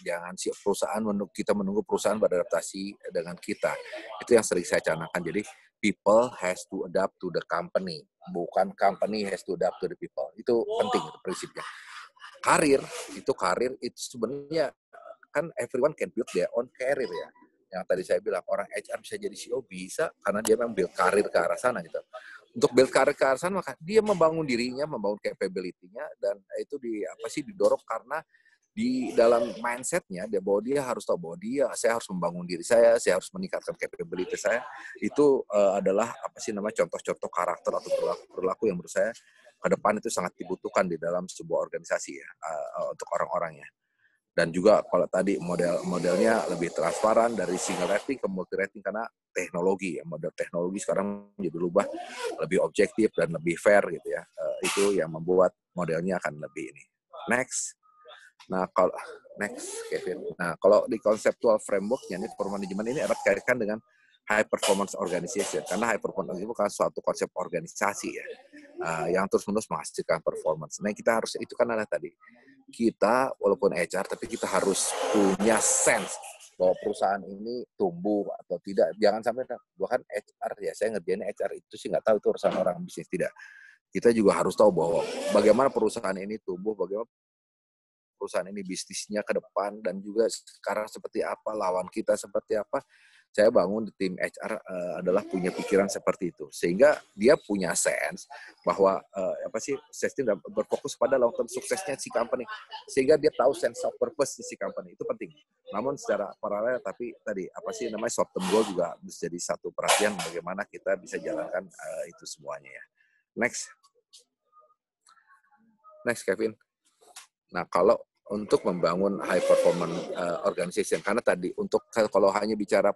Jangan si perusahaan kita menunggu perusahaan beradaptasi dengan kita. Itu yang sering saya canangkan. Jadi people has to adapt to the company, bukan company has to adapt to the people. Itu penting itu prinsipnya. Karir itu sebenarnya kan everyone can build their own career ya. Yang tadi saya bilang orang HR bisa jadi CEO bisa karena dia memang build karir ke arah sana gitu. Untuk build karir ke arah sana maka dia membangun dirinya, membangun capability-nya, dan itu didorong karena di dalam mindset-nya bahwa dia harus tahu bahwa saya harus membangun diri saya harus meningkatkan capability saya. Itu adalah contoh-contoh karakter atau perilaku yang menurut saya ke depan itu sangat dibutuhkan di dalam sebuah organisasi ya, untuk orang-orangnya. Dan juga kalau tadi modelnya lebih transparan dari single rating ke multi rating karena teknologi ya, model teknologi sekarang jadi berubah lebih objektif dan lebih fair gitu ya. Itu yang membuat modelnya akan lebih ini. Next Kevin. Nah, kalau di conceptual framework-nya ini performance management ini erat kaitkan dengan high performance organization, karena high performance itu kan suatu konsep organisasi ya, yang terus-menerus menghasilkan performance. Nah, kita harus itu kan adalah tadi kita walaupun HR tapi kita harus punya sense bahwa perusahaan ini tumbuh atau tidak. Jangan sampai bahkan HR ya, saya ngerjain HR itu sih nggak tahu itu urusan orang bisnis, tidak. Kita juga harus tahu bahwa bagaimana perusahaan ini tumbuh, bagaimana perusahaan ini bisnisnya ke depan, dan juga sekarang seperti apa, lawan kita seperti apa. Saya bangun di tim HR adalah punya pikiran seperti itu, sehingga dia punya sense bahwa sistem berfokus pada long term suksesnya si company, sehingga dia tahu sense of purpose di si company, itu penting. Namun secara paralel tapi tadi short term goal juga bisa jadi satu perhatian bagaimana kita bisa jalankan itu semuanya ya. Next Kevin. Nah, kalau untuk membangun high performance organization, karena tadi untuk kalau hanya bicara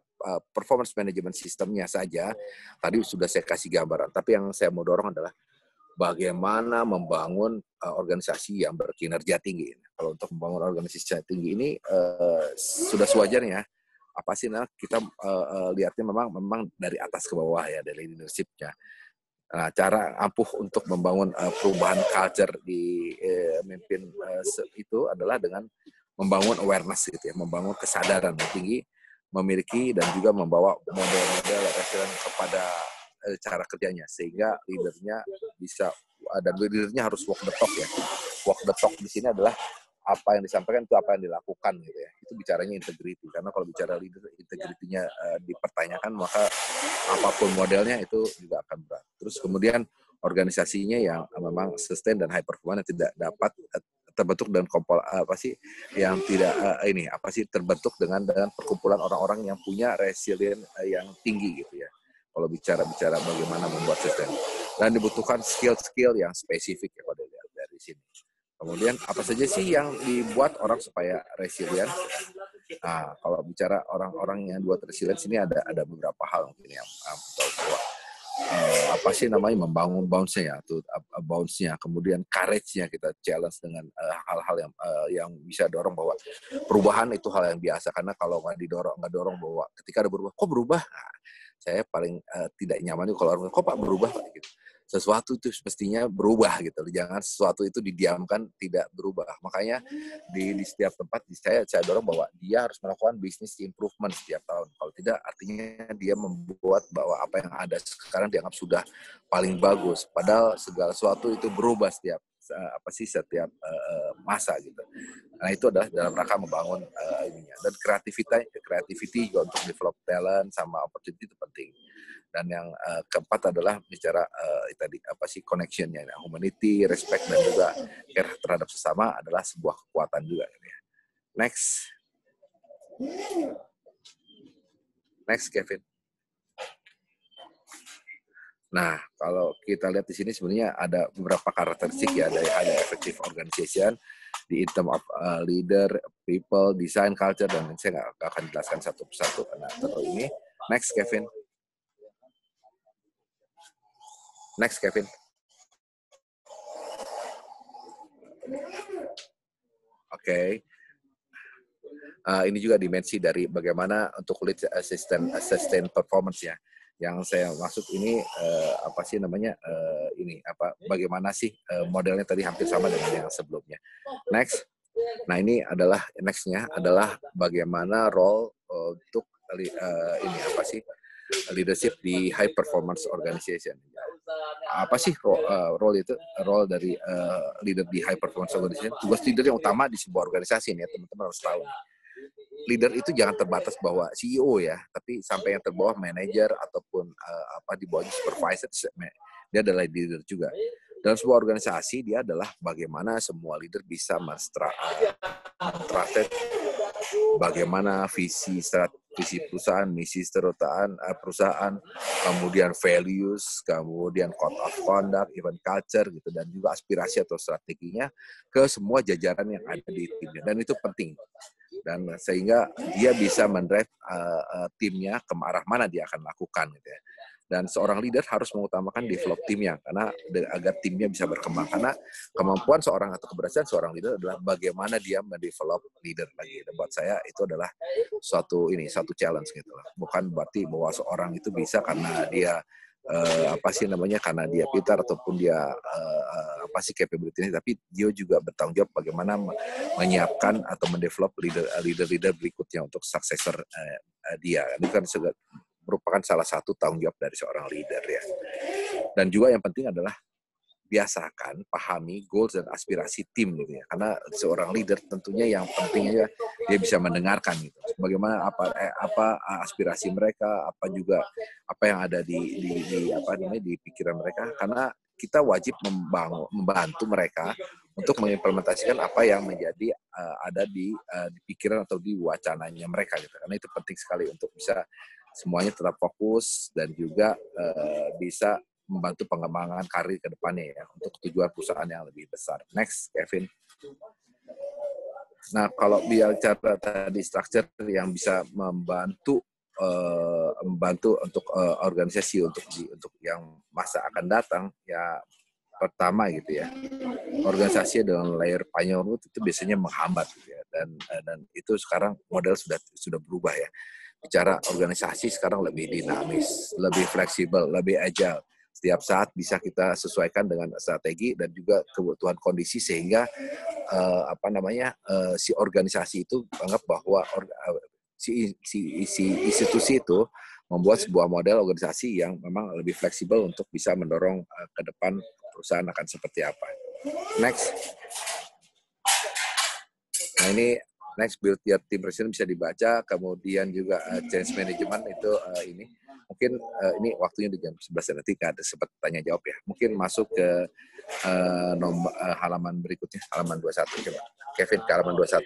performance management sistemnya saja, tadi sudah saya kasih gambaran. Tapi yang saya mau dorong adalah bagaimana membangun organisasi yang berkinerja tinggi. Kalau untuk membangun organisasi yang tinggi ini sudah sewajarnya kita lihatnya memang dari atas ke bawah ya, dari leadership-nya. Nah, cara ampuh untuk membangun perubahan culture di memimpin itu adalah dengan membangun awareness gitu ya, membangun kesadaran yang tinggi, memiliki dan juga membawa model-model referensi kepada cara kerjanya, sehingga leadernya bisa, dan leadernya harus walk the talk ya. Walk the talk di sini adalah apa yang disampaikan itu apa yang dilakukan gitu ya. Itu bicaranya integrity, karena kalau bicara leader integritinya dipertanyakan, maka apapun modelnya itu juga akan berat. Terus kemudian organisasinya yang memang sustain dan high performance tidak dapat terbentuk dan terbentuk dengan perkumpulan orang-orang yang punya resilient yang tinggi gitu ya. kalau bicara bagaimana membuat sustain. Dan dibutuhkan skill-skill yang spesifik ya kalau dilihat dari sini. Kemudian apa saja sih yang dibuat orang supaya resilient? Nah, kalau bicara orang-orang yang buat resilient ini ada beberapa hal mungkin yang tahu bahwa apa sih namanya membangun bounce-nya tuh bounce-nya, kemudian courage-nya kita challenge dengan hal-hal yang bisa dorong bahwa perubahan itu hal yang biasa, karena kalau nggak dorong bahwa ketika ada berubah, kok berubah? Nah, saya paling tidak nyaman itu kalau orang kok Pak berubah Pak gitu. Sesuatu itu mestinya berubah gitu. Jangan sesuatu itu didiamkan tidak berubah. Makanya di setiap tempat saya dorong bahwa dia harus melakukan business improvement setiap tahun. Kalau tidak artinya dia membuat bahwa apa yang ada sekarang dianggap sudah paling bagus. Padahal segala sesuatu itu berubah setiap masa gitu. Nah itu adalah dalam rangka membangun ininya. Dan creativity juga untuk develop talent sama opportunity itu penting. Dan yang keempat adalah bicara tadi connection-nya, humanity, respect dan juga care terhadap sesama adalah sebuah kekuatan juga. Ya. Next Kevin. Nah, kalau kita lihat di sini sebenarnya ada beberapa karakteristik ya, ada effective organization di term of leader, people, design, culture, dan saya nggak akan jelaskan satu persatu karena terlalu ini. Next Kevin. Oke. Ini juga dimensi dari bagaimana untuk lead assistant performance ya. Yang saya maksud ini bagaimana sih modelnya tadi hampir sama dengan yang sebelumnya. Next. Nah ini adalah next-nya adalah bagaimana role untuk leadership di high performance organization. Apa sih role dari leader di high performance organization? Tugas leader yang utama di sebuah organisasi nih, teman-teman harus tahu. Leader itu jangan terbatas bahwa CEO ya, tapi sampai yang terbawah manajer ataupun di bawahnya supervisor, dia adalah leader juga. Dalam sebuah organisasi dia adalah bagaimana semua leader bisa men-translate bagaimana visi perusahaan, misi perusahaan, kemudian values, kemudian code of conduct, even culture gitu, dan juga aspirasi atau strateginya ke semua jajaran yang ada di timnya, dan itu penting. Dan sehingga dia bisa mendrive timnya ke arah mana dia akan lakukan gitu ya. Dan seorang leader harus mengutamakan develop timnya karena agar timnya bisa berkembang, karena kemampuan seorang atau keberhasilan seorang leader adalah bagaimana dia mendevelop leader lagi. Dan buat saya itu adalah suatu challenge gitu lah. Bukan berarti bahwa seorang itu bisa karena dia karena dia pintar ataupun dia capability-nya, tapi dia juga bertanggung jawab bagaimana menyiapkan atau mendevelop leader berikutnya untuk successor dia. Ini kan merupakan salah satu tanggung jawab dari seorang leader ya. Dan juga yang penting adalah biasakan pahami goals dan aspirasi tim gitu ya. Karena seorang leader tentunya yang pentingnya dia bisa mendengarkan gitu. Bagaimana apa aspirasi mereka, apa yang ada di pikiran mereka, karena kita wajib membantu mereka untuk mengimplementasikan apa yang menjadi ada di pikiran atau di wacananya mereka gitu. Karena itu penting sekali untuk bisa semuanya tetap fokus dan juga bisa membantu pengembangan karir ke depannya ya, untuk tujuan perusahaan yang lebih besar. Next, Kevin. Nah, kalau bicara tadi structure yang bisa membantu untuk organisasi untuk yang masa akan datang ya, pertama gitu ya, organisasi dengan layer pioneer itu biasanya menghambat gitu ya, dan itu sekarang model sudah berubah ya. Bicara organisasi sekarang lebih dinamis, lebih fleksibel, lebih agile. Setiap saat bisa kita sesuaikan dengan strategi dan juga kebutuhan kondisi, sehingga si organisasi itu anggap bahwa si institusi itu membuat sebuah model organisasi yang memang lebih fleksibel untuk bisa mendorong ke depan perusahaan akan seperti apa. Next. Nah ini next, build your team president bisa dibaca, kemudian juga change management itu ini. Mungkin ini waktunya di jam 11 nanti ada sempat tanya jawab ya. Mungkin masuk ke halaman berikutnya, halaman 21 coba. Kevin ke halaman 21.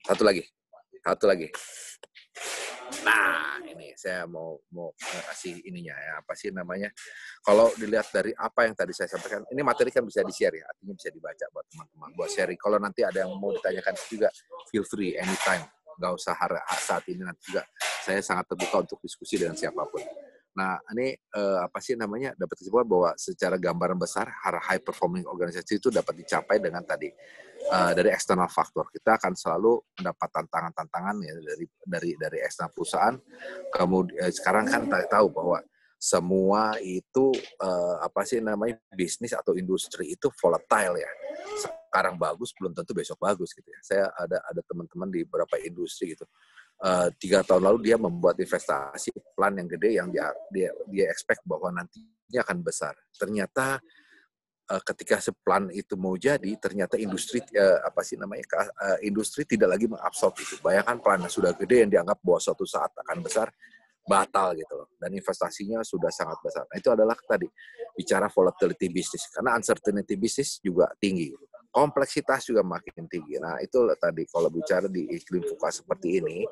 Satu lagi. Nah, ini saya mau kasih ininya ya, apa sih namanya? Kalau dilihat dari apa yang tadi saya sampaikan, ini materi kan bisa di-share ya, artinya bisa dibaca buat teman-teman, buat sharing. Kalau nanti ada yang mau ditanyakan juga, feel free anytime. Nggak usah saat ini, nanti juga saya sangat terbuka untuk diskusi dengan siapapun. Nah, ini apa sih namanya, dapat kesimpulan bahwa secara gambaran besar, high performing organisasi itu dapat dicapai dengan tadi, dari eksternal faktor. Kita akan selalu mendapat tantangan-tantangan ya dari eksternal perusahaan. Kemudian sekarang kan tahu bahwa semua itu apa sih namanya, bisnis atau industri itu volatile ya. Sekarang bagus belum tentu besok bagus gitu ya. Saya ada teman-teman di beberapa industri gitu. 3 tahun lalu dia membuat investasi plan yang gede yang dia expect bahwa nantinya akan besar. Ternyata ketika plan itu mau jadi, ternyata industri industri tidak lagi mengabsorb itu. Bayangkan plan sudah gede yang dianggap bahwa suatu saat akan besar, batal gitu loh. Dan investasinya sudah sangat besar. Nah, itu adalah tadi bicara volatility bisnis, karena uncertainty bisnis juga tinggi. Kompleksitas juga makin tinggi. Nah, itu tadi kalau bicara di iklim VUCA seperti ini,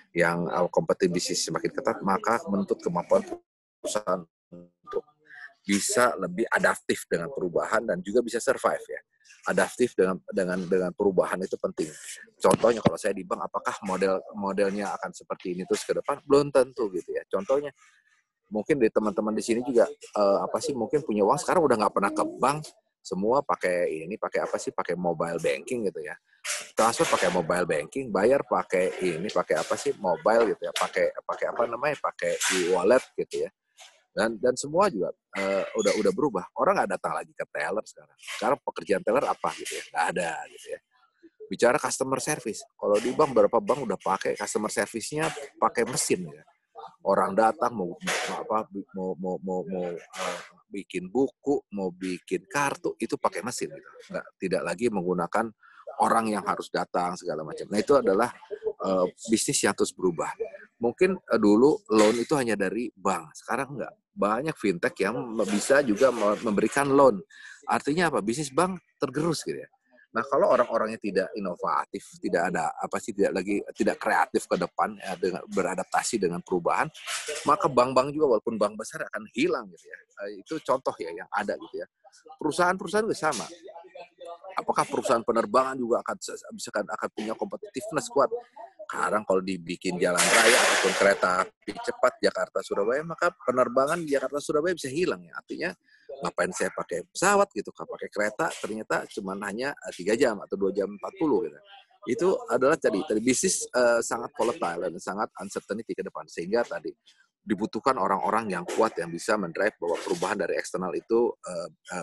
yang kompetitif bisnis semakin ketat, maka menuntut kemampuan perusahaan untuk bisa lebih adaptif dengan perubahan dan juga bisa survive ya. Adaptif dengan perubahan itu penting. Contohnya kalau saya di bank, apakah modelnya akan seperti ini terus ke depan? Belum tentu gitu ya. Contohnya mungkin di teman-teman di sini juga mungkin punya uang sekarang udah nggak pernah ke bank, semua pakai mobile banking gitu ya. Transfer pakai mobile banking, bayar pakai mobile gitu ya, pakai e-wallet gitu ya. Dan semua juga udah berubah. Orang nggak datang lagi ke teller sekarang. Sekarang pekerjaan teller apa gitu ya? Nggak ada gitu ya. Bicara customer service, kalau di bank beberapa bank udah pakai customer service-nya pakai mesin ya. Orang datang mau bikin buku, mau bikin kartu itu pakai mesin gitu. Tidak lagi menggunakan orang yang harus datang segala macam. Nah, itu adalah bisnis yang terus berubah. Mungkin dulu loan itu hanya dari bank, sekarang enggak. Banyak fintech yang bisa juga memberikan loan. Artinya apa? Bisnis bank tergerus gitu ya. Nah, kalau orang-orangnya tidak inovatif, tidak kreatif ke depan ya, dengan beradaptasi dengan perubahan, maka bank-bank juga walaupun bank besar akan hilang gitu ya. Itu contoh ya yang ada gitu ya. Perusahaan-perusahaan juga sama. Apakah perusahaan penerbangan juga akan punya competitiveness kuat? Sekarang kalau dibikin jalan raya ataupun kereta api cepat Jakarta-Surabaya, maka penerbangan Jakarta-Surabaya bisa hilang ya. Artinya ngapain saya pakai pesawat gitu, pakai kereta ternyata cuma hanya 3 jam atau 2 jam 40 gitu. Itu adalah tadi bisnis sangat volatile dan sangat uncertainty ke depan, sehingga tadi dibutuhkan orang-orang yang kuat yang bisa mendrive bahwa perubahan dari eksternal itu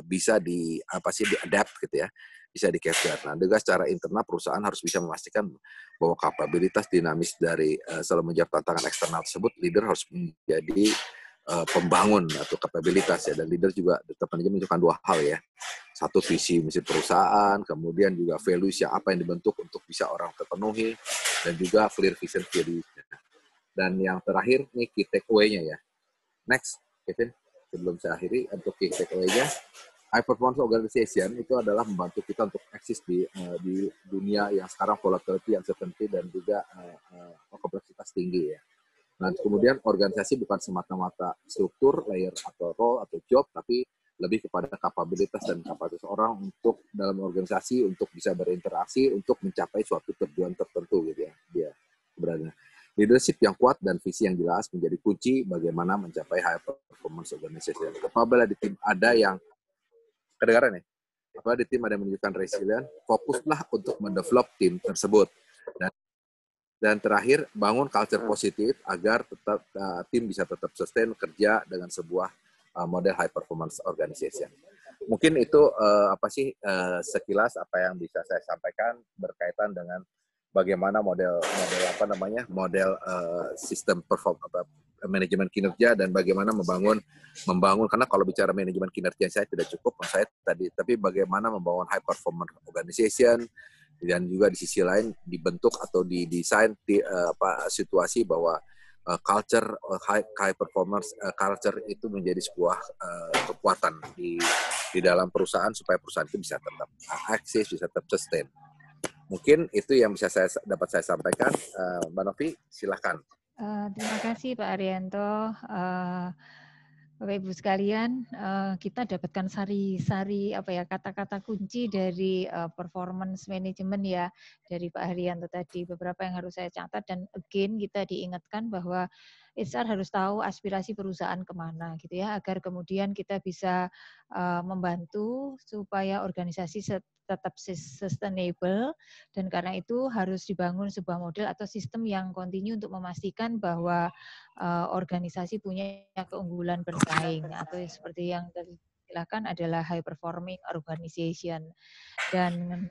bisa di-adapt gitu ya, bisa di-capture. Nah, juga secara internal perusahaan harus bisa memastikan bahwa kapabilitas dinamis dari selalu menjawab tantangan eksternal tersebut, leader harus menjadi pembangun atau kapabilitas ya, dan leader juga tetap menunjukkan 2 hal ya. Satu, visi misi perusahaan, kemudian juga values yang apa yang dibentuk untuk bisa orang terpenuhi, dan juga clear vision values. Dan yang terakhir nih key takeaway-nya ya. Next, Kevin, sebelum saya akhiri untuk key takeaway-nya, high performance organization itu adalah membantu kita untuk eksis di dunia yang sekarang volatility, uncertainty, dan juga kompleksitas tinggi ya. Nah, kemudian organisasi bukan semata-mata struktur, layer atau role atau job, tapi lebih kepada kapabilitas dan kapasitas orang untuk dalam organisasi untuk bisa berinteraksi untuk mencapai suatu tujuan tertentu gitu ya. Dia berada. Leadership yang kuat dan visi yang jelas menjadi kunci bagaimana mencapai high performance organization. Apabila di tim ada yang kedengaran ya, apabila di tim ada yang menunjukkan resilient, fokuslah untuk mendevelop tim tersebut. Dan terakhir, bangun culture positif agar tetap tim bisa tetap sustain kerja dengan sebuah model high performance organization. Mungkin itu sekilas apa yang bisa saya sampaikan berkaitan dengan bagaimana model sistem manajemen kinerja dan bagaimana membangun karena kalau bicara manajemen kinerja saya tidak cukup tapi bagaimana membangun high performance organization, dan juga di sisi lain dibentuk atau didesain situasi bahwa culture high performance culture itu menjadi sebuah kekuatan di dalam perusahaan supaya perusahaan itu bisa tetap eksis, bisa tetap sustain. Mungkin itu yang bisa dapat saya sampaikan. Mbak Novi, silahkan. Terima kasih Pak Arianto. Bapak Ibu sekalian, kita dapatkan sari-sari kata-kata kunci dari performance management ya dari Pak Arianto tadi. Beberapa yang harus saya catat dan again kita diingatkan bahwa HR harus tahu aspirasi perusahaan kemana gitu ya, agar kemudian kita bisa membantu supaya organisasi tetap sustainable, dan karena itu harus dibangun sebuah model atau sistem yang kontinu untuk memastikan bahwa organisasi punya keunggulan bersaing, atau seperti yang diistilahkan adalah high performing organization. Dan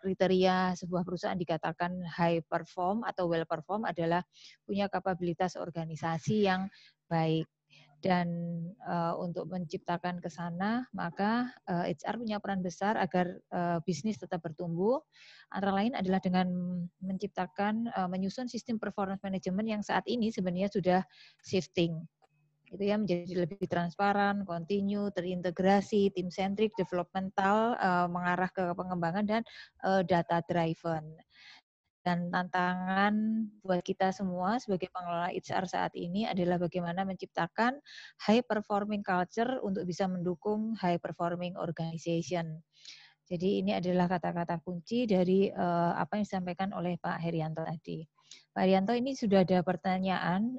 kriteria sebuah perusahaan dikatakan high perform atau well perform adalah punya kapabilitas organisasi yang baik. Dan untuk menciptakan ke sana, maka HR punya peran besar agar bisnis tetap bertumbuh. Antara lain adalah dengan menciptakan, menyusun sistem performance management yang saat ini sebenarnya sudah shifting. Itu ya, menjadi lebih transparan, continue, terintegrasi, team centric, developmental, mengarah ke pengembangan dan data driven. Dan tantangan buat kita semua sebagai pengelola HR saat ini adalah bagaimana menciptakan high performing culture untuk bisa mendukung high performing organization. Jadi ini adalah kata-kata kunci dari apa yang disampaikan oleh Pak Herianto tadi. Pak Herianto, ini sudah ada pertanyaan,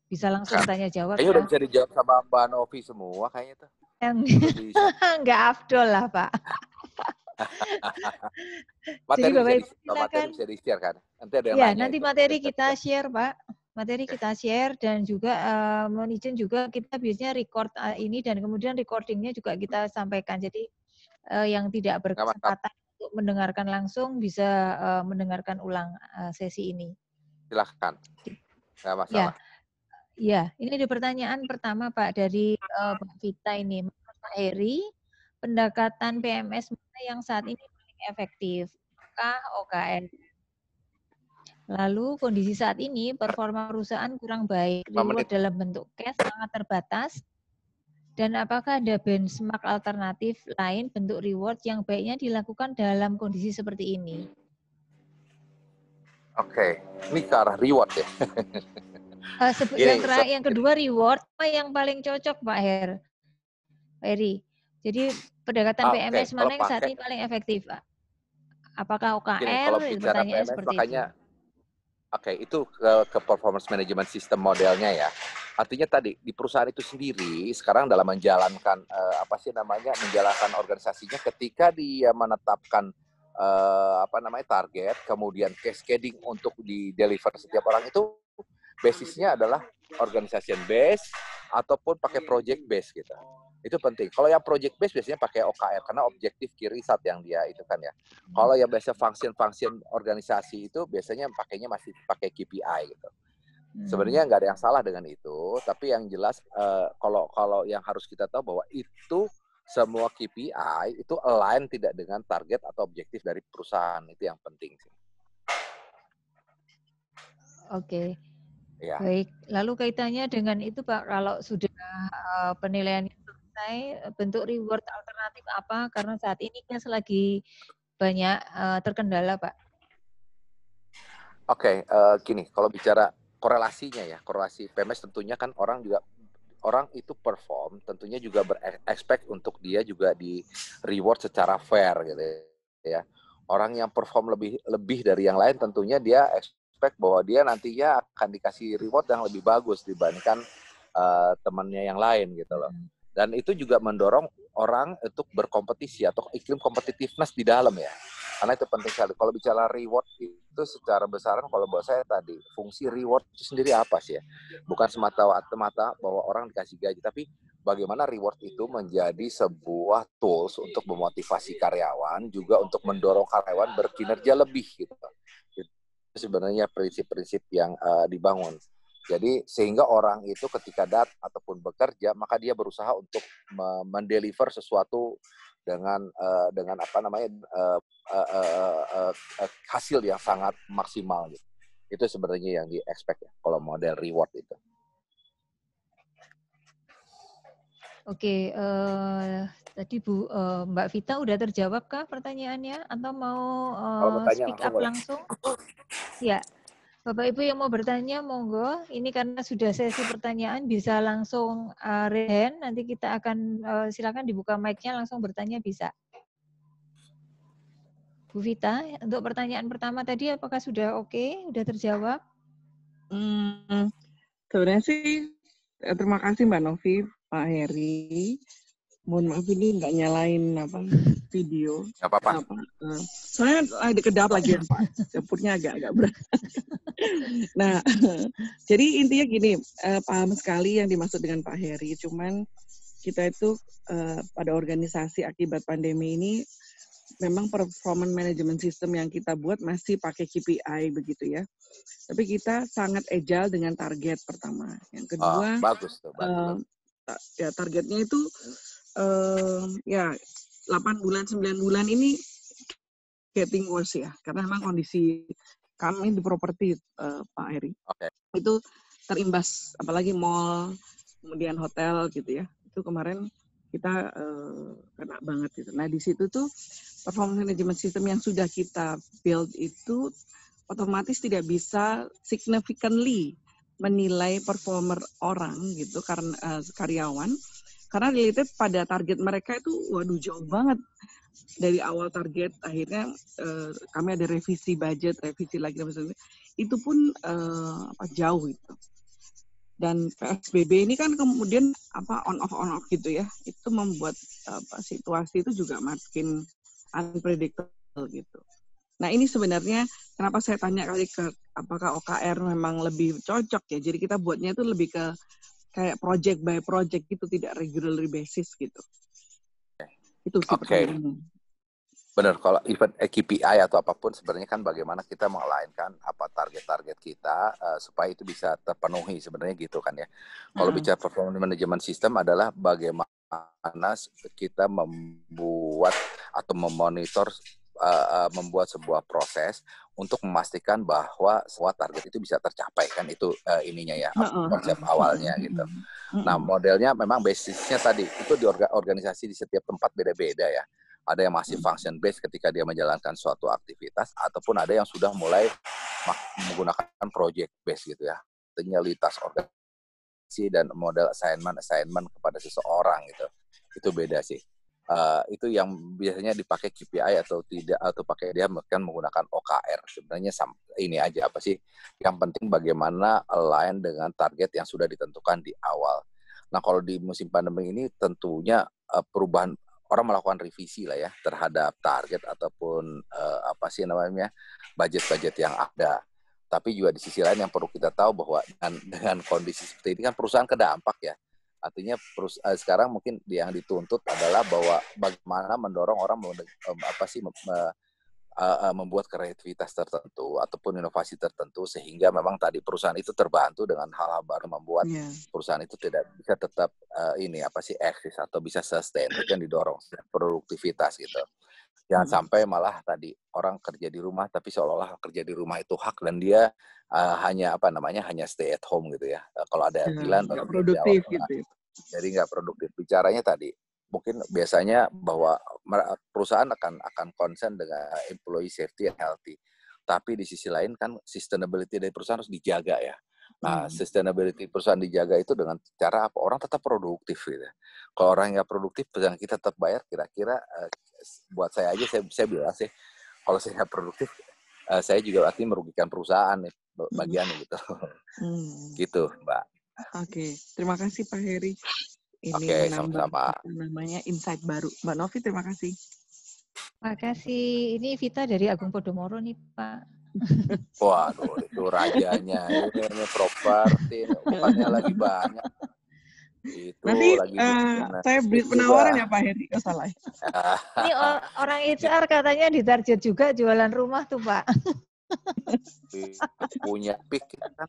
bisa langsung tanya jawab. Kayaknya udah bisa dijawab sama Mbak Novi semua kayaknya tuh. Enggak afdol lah Pak. Materi Jadi bisa di-share kan? Nanti ada yang ya, nanya. Nanti materi kita share, Pak. Materi kita share, dan juga mohon izin juga kita biasanya record ini dan kemudian recordingnya juga kita sampaikan. Jadi yang tidak berkesempatan untuk mendengarkan langsung bisa mendengarkan ulang sesi ini. Silahkan, nggak masalah. Ya, ini ada pertanyaan pertama Pak dari Pak Vita ini. Menurut Pak Heri, pendekatan PMS mana yang saat ini paling efektif? Apakah OKR? Lalu kondisi saat ini performa perusahaan kurang baik, reward dalam bentuk cash sangat terbatas, dan apakah ada benchmark alternatif lain bentuk reward yang baiknya dilakukan dalam kondisi seperti ini? Oke, ini ke arah reward ya. Yang kedua reward, apa yang paling cocok Pak Heri? Jadi pendekatan PMS mana yang saat ini paling efektif Pak? Apakah OKR? Kalau bicara PMS makanya itu ke performance management system modelnya ya. Artinya tadi di perusahaan itu sendiri sekarang dalam menjalankan menjalankan organisasinya, ketika dia menetapkan target, kemudian cascading untuk di deliver setiap orang itu basisnya adalah organization base ataupun pakai project base gitu. Itu penting. Kalau yang project base biasanya pakai OKR karena objektif key result yang dia itu kan ya. Kalau yang biasa function organisasi itu biasanya pakainya masih pakai KPI gitu. Sebenarnya nggak ada yang salah dengan itu, tapi yang jelas kalau yang harus kita tahu bahwa itu semua KPI itu align tidak dengan target atau objektif dari perusahaan. Itu yang penting sih. Oke. Ya. Baik, lalu kaitannya dengan itu Pak, kalau sudah penilaiannya selesai, bentuk reward alternatif apa? Karena saat ini kan lagi banyak terkendala Pak. Oke, gini, kalau bicara korelasinya ya, korelasi PMS tentunya kan orang itu perform, tentunya juga berekspek untuk dia juga di reward secara fair gitu ya. Orang yang perform lebih dari yang lain tentunya dia bahwa dia nantinya akan dikasih reward yang lebih bagus dibandingkan temannya yang lain gitu loh. Dan itu juga mendorong orang untuk berkompetisi atau iklim kompetitiveness di dalam ya. Karena itu penting sekali. Kalau bicara reward itu secara besaran, kalau buat saya tadi, fungsi reward itu sendiri apa sih ya? Bukan semata-mata bahwa orang dikasih gaji, tapi bagaimana reward itu menjadi sebuah tools untuk memotivasi karyawan, juga untuk mendorong karyawan berkinerja lebih gitu. Sebenarnya prinsip-prinsip yang dibangun. Jadi sehingga orang itu ketika ataupun bekerja, maka dia berusaha untuk mendeliver sesuatu dengan hasil yang sangat maksimal gitu. Itu sebenarnya yang di-expect ya kalau model reward itu. Oke, tadi Mbak Vita udah terjawab kah pertanyaannya atau mau speak up langsung? Ya, Bapak Ibu yang mau bertanya, monggo. Ini karena sudah sesi pertanyaan, bisa langsung raise hand. Nanti kita akan silakan dibuka mic-nya, langsung bertanya bisa. Bu Vita, untuk pertanyaan pertama tadi apakah sudah oke? Sudah terjawab? Sebenarnya sih terima kasih Mbak Novi, Pak Heri. Mohon maaf ini nggak nyalain video. Nggak apa-apa. Soalnya ada kedap lagi ya Pak. Dapurnya agak berat. Nah, jadi intinya gini, paham sekali yang dimaksud dengan Pak Heri. Cuman kita itu pada organisasi akibat pandemi ini memang performance management system yang kita buat masih pakai KPI begitu ya. Tapi kita sangat agile dengan target pertama. Yang kedua, bagus tuh, bagus. Ya targetnya itu ya 8 bulan 9 bulan ini getting worse ya, karena memang kondisi kami di properti Pak Heri itu terimbas, apalagi mall, kemudian hotel gitu ya, itu kemarin kita kena banget gitu. Nah di situ tuh performance management system yang sudah kita build itu otomatis tidak bisa significantly menilai performer orang gitu karena karyawan, karena related pada target mereka itu waduh jauh banget. Dari awal target akhirnya kami ada revisi budget, revisi lagi itu pun jauh itu. Dan PSBB ini kan kemudian on off gitu ya, itu membuat situasi itu juga makin unpredictable gitu. Nah ini sebenarnya kenapa saya tanya kali ke apakah OKR memang lebih cocok ya, jadi kita buatnya itu lebih ke kayak project by project gitu, tidak regular basis gitu. Itu sih pertanyaannya. Benar, kalau event KPI atau apapun sebenarnya kan bagaimana kita melainkan apa target-target kita supaya itu bisa terpenuhi sebenarnya gitu kan ya. Kalau bicara performance management system adalah bagaimana kita membuat atau memonitor membuat sebuah proses untuk memastikan bahwa semua target itu bisa tercapai kan, itu ininya ya konsep awalnya gitu. Nah modelnya memang basisnya tadi itu di organisasi di setiap tempat beda-beda ya. Ada yang masih function based ketika dia menjalankan suatu aktivitas, ataupun ada yang sudah mulai menggunakan project based gitu ya, linearitas organisasi dan model assignment kepada seseorang gitu. Itu beda sih. Itu yang biasanya dipakai KPI atau tidak, atau pakai dia kan menggunakan OKR. Sebenarnya ini aja apa sih? Yang penting bagaimana align dengan target yang sudah ditentukan di awal. Nah kalau di musim pandemi ini tentunya perubahan, orang melakukan revisi lah ya terhadap target ataupun budget-budget yang ada. Tapi juga di sisi lain yang perlu kita tahu bahwa dengan kondisi seperti ini kan perusahaan kedampak ya. Artinya sekarang mungkin yang dituntut adalah bahwa bagaimana mendorong orang membuat kreativitas tertentu ataupun inovasi tertentu, sehingga memang tadi perusahaan itu terbantu dengan hal-hal baru membuat perusahaan itu tidak bisa tetap eksis atau bisa sustain, itu yang didorong produktivitas gitu. Jangan sampai malah tadi orang kerja di rumah tapi seolah-olah kerja di rumah itu hak dan dia hanya stay at home gitu ya. Kalau ada pilihan nggak produktif gitu. Jadi nggak produktif. Bicaranya tadi mungkin biasanya bahwa perusahaan akan concern dengan employee safety and healthy. Tapi di sisi lain kan sustainability dari perusahaan harus dijaga ya. Nah, sustainability perusahaan dijaga itu dengan cara apa? Orang tetap produktif gitu. Kalau orang nggak produktif, perusahaan kita tetap bayar, kira-kira buat saya aja, saya bilang sih, kalau saya nggak produktif, saya juga artinya merugikan perusahaan nih, bagiannya gitu. Gitu, Mbak. Oke, terima kasih Pak Heri. Ini sama-sama. Namanya insight baru. Mbak Novi, terima kasih. Makasih. Ini Vita dari Agung Podomoro nih, Pak. Waduh, itu rajanya. Ini properti, bukannya lagi banyak. Itu nanti lagi saya beri penawaran ya Pak Heri. Oh, salah. Ini orang HR katanya ditarget juga jualan rumah tuh, Pak. Punya pik kan.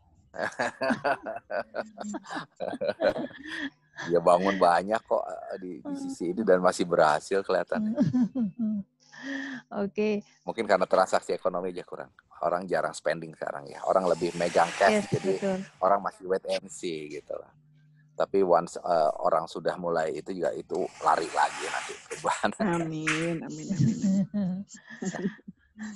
Ya bangun banyak kok di sisi ini dan masih berhasil kelihatannya. Oke. Mungkin karena transaksi ekonomi aja kurang. Orang jarang spending sekarang ya. Orang lebih megang cash, jadi betul. Orang masih wait and see gitu lah. Tapi once orang sudah mulai itu juga itu lari lagi nanti perubahan. Amin.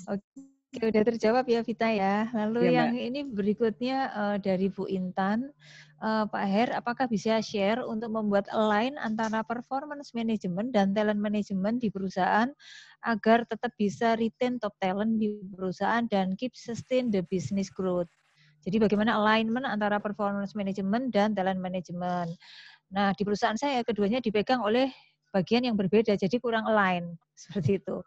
Oke. Oke, udah terjawab ya Vita ya. Ya, Lalu Mbak. yang ini berikutnya dari Bu Intan, Pak Her, apakah bisa share untuk membuat align antara performance management dan talent management di perusahaan agar tetap bisa retain top talent di perusahaan dan keep sustain the business growth. Jadi bagaimana alignment antara performance management dan talent management. Nah, di perusahaan saya keduanya dipegang oleh bagian yang berbeda, jadi kurang align seperti itu.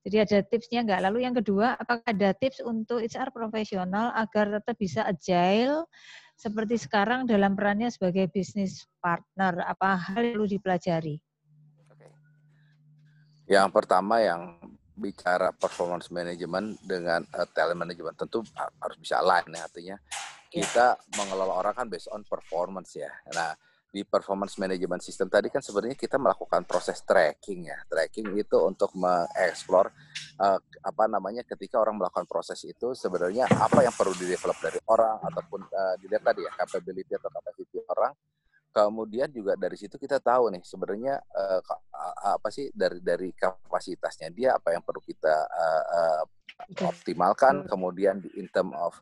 Jadi ada tipsnya enggak? Lalu yang kedua, apakah ada tips untuk HR profesional agar tetap bisa agile seperti sekarang dalam perannya sebagai business partner? Apa hal yang perlu dipelajari? Oke. Yang pertama yang bicara performance management dengan talent management tentu harus bisa align ya, artinya kita mengelola orang kan based on performance ya. Nah, di performance management system tadi kan sebenarnya kita melakukan proses tracking ya. Tracking itu untuk mengeksplor ketika orang melakukan proses itu sebenarnya apa yang perlu di-develop dari orang ataupun dilihat tadi ya capability atau capacity orang. Kemudian juga dari situ kita tahu nih sebenarnya apa sih dari kapasitasnya dia apa yang perlu kita optimalkan, kemudian in term of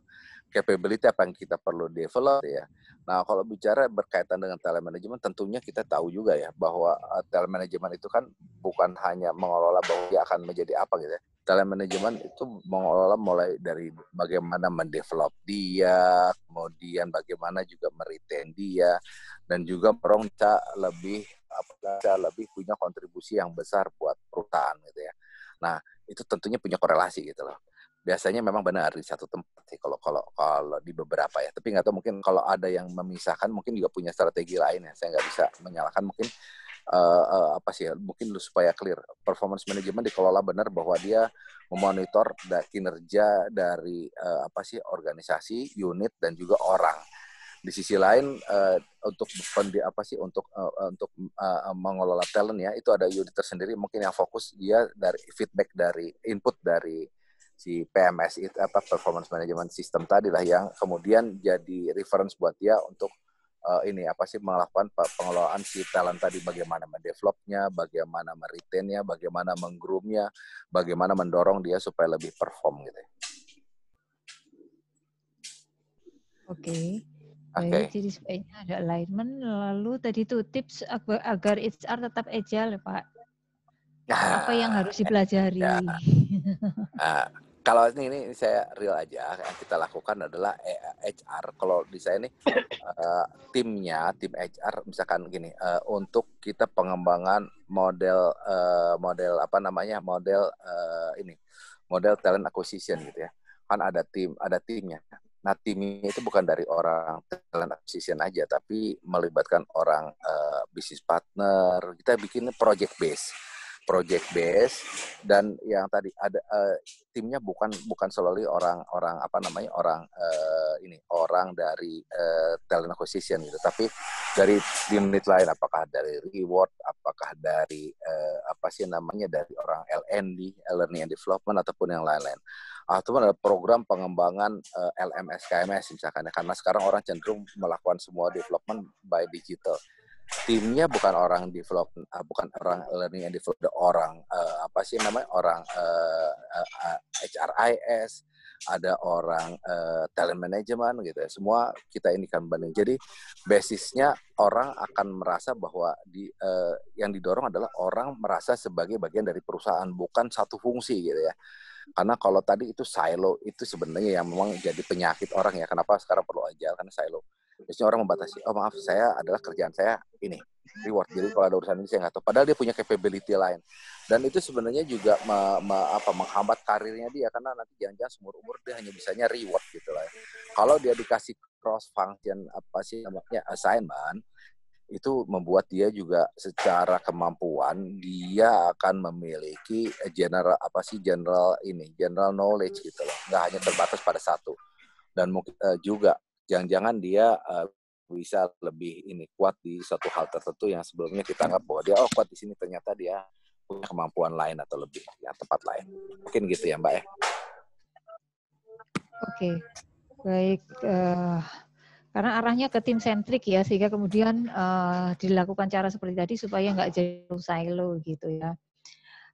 capability apa yang kita perlu develop ya. Nah, kalau bicara berkaitan dengan talent management tentunya kita tahu juga ya bahwa talent management itu kan bukan hanya mengelola bahwa dia akan menjadi apa gitu ya. Talent management itu mengelola mulai dari bagaimana mendevelop dia, kemudian bagaimana juga meretain dia, dan juga merong lebih punya kontribusi yang besar buat perusahaan gitu ya. Nah, itu tentunya punya korelasi gitu loh. Biasanya memang benar di satu tempat sih kalau di beberapa ya. Tapi nggak tahu mungkin kalau ada yang memisahkan mungkin juga punya strategi lain ya. Saya nggak bisa menyalahkan mungkin mungkin supaya clear performance management dikelola benar bahwa dia memonitor kinerja dari organisasi, unit dan juga orang. Di sisi lain untuk mengelola talent ya itu ada unit tersendiri mungkin yang fokus dia dari feedback dari input dari si PMS itu performance management system tadi lah yang kemudian jadi reference buat dia untuk melakukan pengelolaan si talent tadi, bagaimana mendevelopnya, bagaimana meretainnya, bagaimana menggroomnya, bagaimana mendorong dia supaya lebih perform gitu. Oke. Baik, jadi sebaiknya ada alignment. Lalu tadi itu tips agar HR tetap agile, Pak. Apa yang harus dipelajari? Ya. Kalau ini saya real aja, yang kita lakukan adalah HR. Kalau di saya ini tim HR misalkan gini, untuk kita pengembangan model talent acquisition gitu ya. Kan ada timnya. Nah, timnya itu bukan dari orang talent acquisition aja, tapi melibatkan orang business partner. Kita bikin project base dan yang tadi ada timnya bukan selalu orang dari talent acquisition gitu, tapi dari unit lain, apakah dari reward, apakah dari dari orang L&D, learning and development ataupun yang lain-lain. Itu ada program pengembangan LMS KMS misalkan ya, karena sekarang orang cenderung melakukan semua development by digital. Timnya bukan orang development, bukan orang learning and development, orang HRIS, ada orang talent management gitu ya. Semua kita ini kan banding. Jadi basisnya orang akan merasa bahwa yang didorong adalah orang merasa sebagai bagian dari perusahaan, bukan satu fungsi gitu ya. Karena kalau tadi itu silo, itu sebenarnya yang memang jadi penyakit orang ya. Kenapa sekarang perlu agile? Karena silo. Biasanya orang membatasi, oh maaf saya adalah kerjaan saya ini, reward. Jadi kalau ada urusan ini saya nggak tahu. Padahal dia punya capability lain. Dan itu sebenarnya juga menghambat karirnya dia. Karena nanti jangan-jangan seumur umur dia hanya bisanya reward gitu lah. Kalau dia dikasih cross function assignment, itu membuat dia juga secara kemampuan dia akan memiliki general knowledge gitu loh, nggak hanya terbatas pada satu. Dan mungkin juga jangan-jangan dia bisa lebih kuat di suatu hal tertentu yang sebelumnya kita anggap bahwa dia kuat di sini, ternyata dia punya kemampuan lain atau lebih yang tempat lain. Mungkin gitu ya Mbak ya. Oke, baik. Karena arahnya ke tim sentrik ya, sehingga kemudian dilakukan cara seperti tadi supaya nggak jadi silo gitu ya.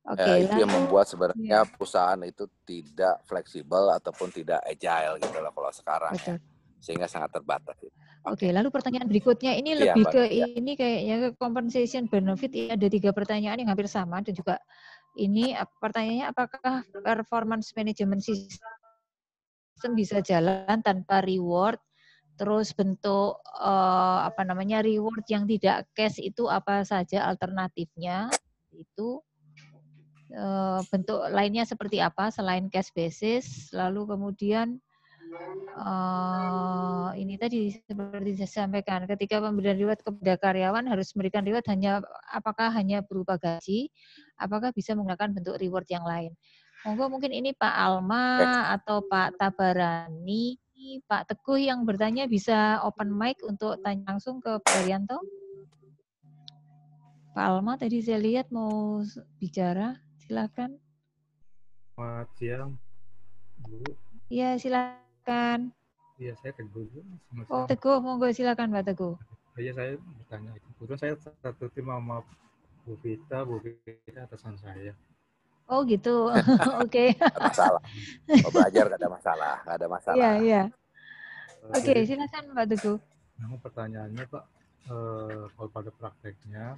Oke, Itu yang lalu membuat sebenarnya ya, perusahaan itu tidak fleksibel ataupun tidak agile gitu loh kalau sekarang ya, betul. sehingga sangat terbatas. Oke, Oke, lalu pertanyaan berikutnya ini itu ya lebih Mbak ke Novia. ini kayaknya ke compensation benefit. Ada 3 pertanyaan yang hampir sama dan juga ini pertanyaannya apakah performance management system bisa jalan tanpa reward? Terus bentuk apa namanya reward yang tidak cash itu apa saja alternatifnya? Itu bentuk lainnya seperti apa selain cash basis? Lalu kemudian ini tadi seperti saya sampaikan, ketika pemberian reward kepada karyawan harus memberikan reward apakah hanya berupa gaji, apakah bisa menggunakan bentuk reward yang lain. Monggo mungkin ini Pak Alma atau Pak Tabarani, Pak Teguh yang bertanya bisa open mic untuk tanya langsung ke Pak Daryanto. Pak Alma tadi saya lihat mau bicara, silakan. Selamat siang, Bu. Iya, silakan. Iya, saya Teguh. Oh, Teguh, monggo silakan Pak Teguh. Iya, saya bertanya. Kebetulan saya satu tim sama Bu Vita atasan saya. Oh gitu, oke. Gak masalah, mau belajar gak ada masalah, gak ada masalah. Iya, iya. Oke, Jadi, silakan Pak Teguh. namun pertanyaannya Pak, kalau pada prakteknya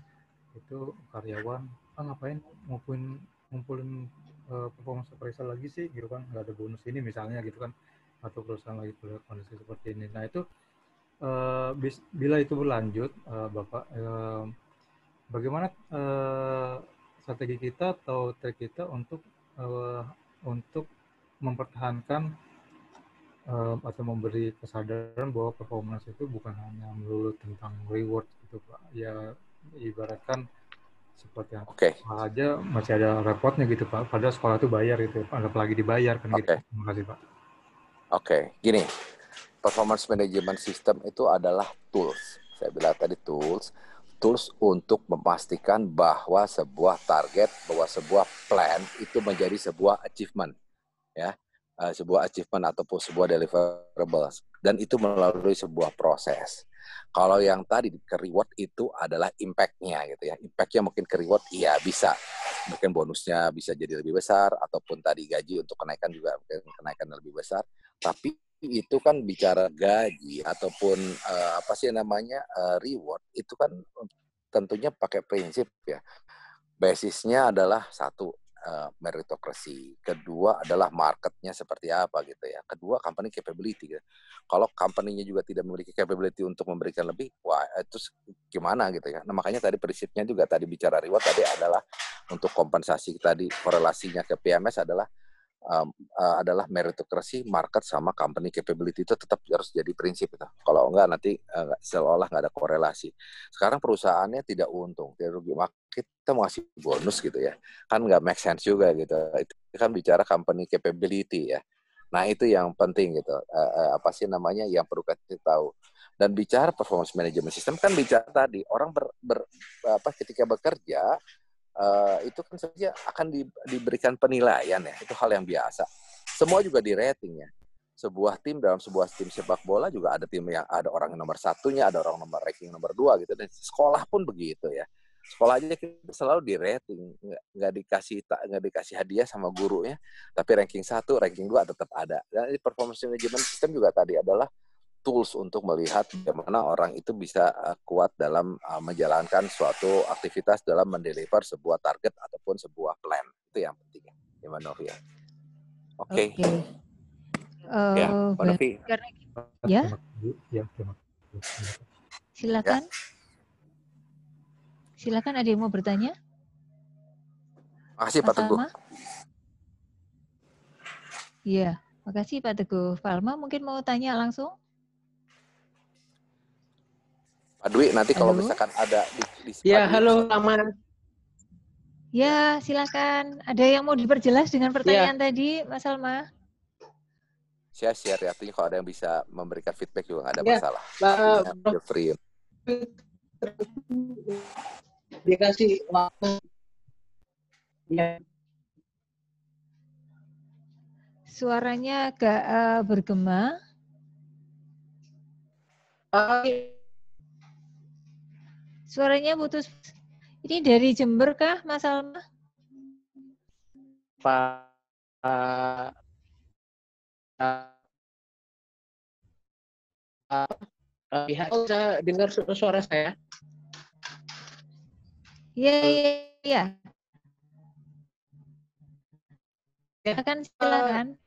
itu karyawan, ngapain ngumpulin performance appraisal lagi sih, gitu kan? Nggak ada bonus ini misalnya, gitu kan? Atau perusahaan lagi pada kondisi seperti ini. Nah itu bila itu berlanjut, Bapak, bagaimana strategi kita atau trik kita untuk mempertahankan atau memberi kesadaran bahwa performance itu bukan hanya melulu tentang reward gitu Pak. Ya ibaratkan seperti yang aja masih ada repotnya gitu Pak. Padahal sekolah itu bayar gitu, apalagi dibayar kan gitu. Terima kasih Pak. Oke, gini, performance management system itu adalah tools. Saya bilang tadi tools untuk memastikan bahwa sebuah target, bahwa sebuah plan itu menjadi sebuah achievement, ya, sebuah achievement ataupun sebuah deliverables, dan itu melalui sebuah proses. Kalau yang tadi ke reward itu adalah impact-nya gitu ya, impact-nya mungkin ke reward, iya bisa, mungkin bonusnya bisa jadi lebih besar, ataupun tadi gaji untuk kenaikan juga mungkin kenaikan lebih besar, tapi itu kan bicara gaji ataupun apa sih namanya reward itu kan tentunya pakai prinsip ya. Basisnya adalah satu meritokrasi, kedua adalah marketnya seperti apa gitu ya, kedua company capability gitu. Kalau company-nya juga tidak memiliki capability untuk memberikan lebih, wah itu gimana gitu ya. Nah makanya tadi prinsipnya juga tadi bicara reward tadi adalah untuk kompensasi tadi korelasinya ke PMS adalah meritokrasi, market sama company capability itu tetap harus jadi prinsip itu. Kalau enggak nanti seolah nggak ada korelasi. Sekarang perusahaannya tidak untung, tidak rugi, maka kita mau ngasih bonus gitu ya, kan nggak make sense juga gitu. Itu kan bicara company capability ya. Nah itu yang penting gitu. Apa sih namanya yang perlu kita tahu. Dan bicara performance management system kan bicara tadi orang ketika bekerja itu kan saja akan diberikan penilaian ya, itu hal yang biasa. Semua juga di rating ya. Sebuah tim dalam sebuah tim sepak bola juga ada tim yang ada orang nomor satunya, ada orang nomor ranking nomor 2 gitu. Dan sekolah pun begitu ya. Sekolah aja kita selalu di rating, nggak dikasih hadiah sama gurunya, tapi ranking 1, ranking 2 tetap ada. Dan performance management system juga tadi adalah tools untuk melihat bagaimana orang itu bisa kuat dalam menjalankan suatu aktivitas dalam mendeliver sebuah target ataupun sebuah plan. Itu yang penting ya, Mbak Novi. Oke. Ya, Mbak Novi. Ya. Silakan. Ya. Silakan, ada yang mau bertanya? Makasih Pak Teguh. Iya, makasih Pak Teguh. Pak Alma mungkin mau tanya langsung? Pak Dwi, nanti kalau misalkan ada di ya, halo, selamat. Ya, silakan. Ada yang mau diperjelas dengan pertanyaan tadi, Mas Alma? Share ya, artinya kalau ada yang bisa memberikan feedback juga nggak ada masalah. Feel free. Dikasih waktu. Ya. Suaranya agak bergema. Suaranya putus. Ini dari Jember kah, Mas Alma? pihak bisa dengar suara saya? Iya. Silakan.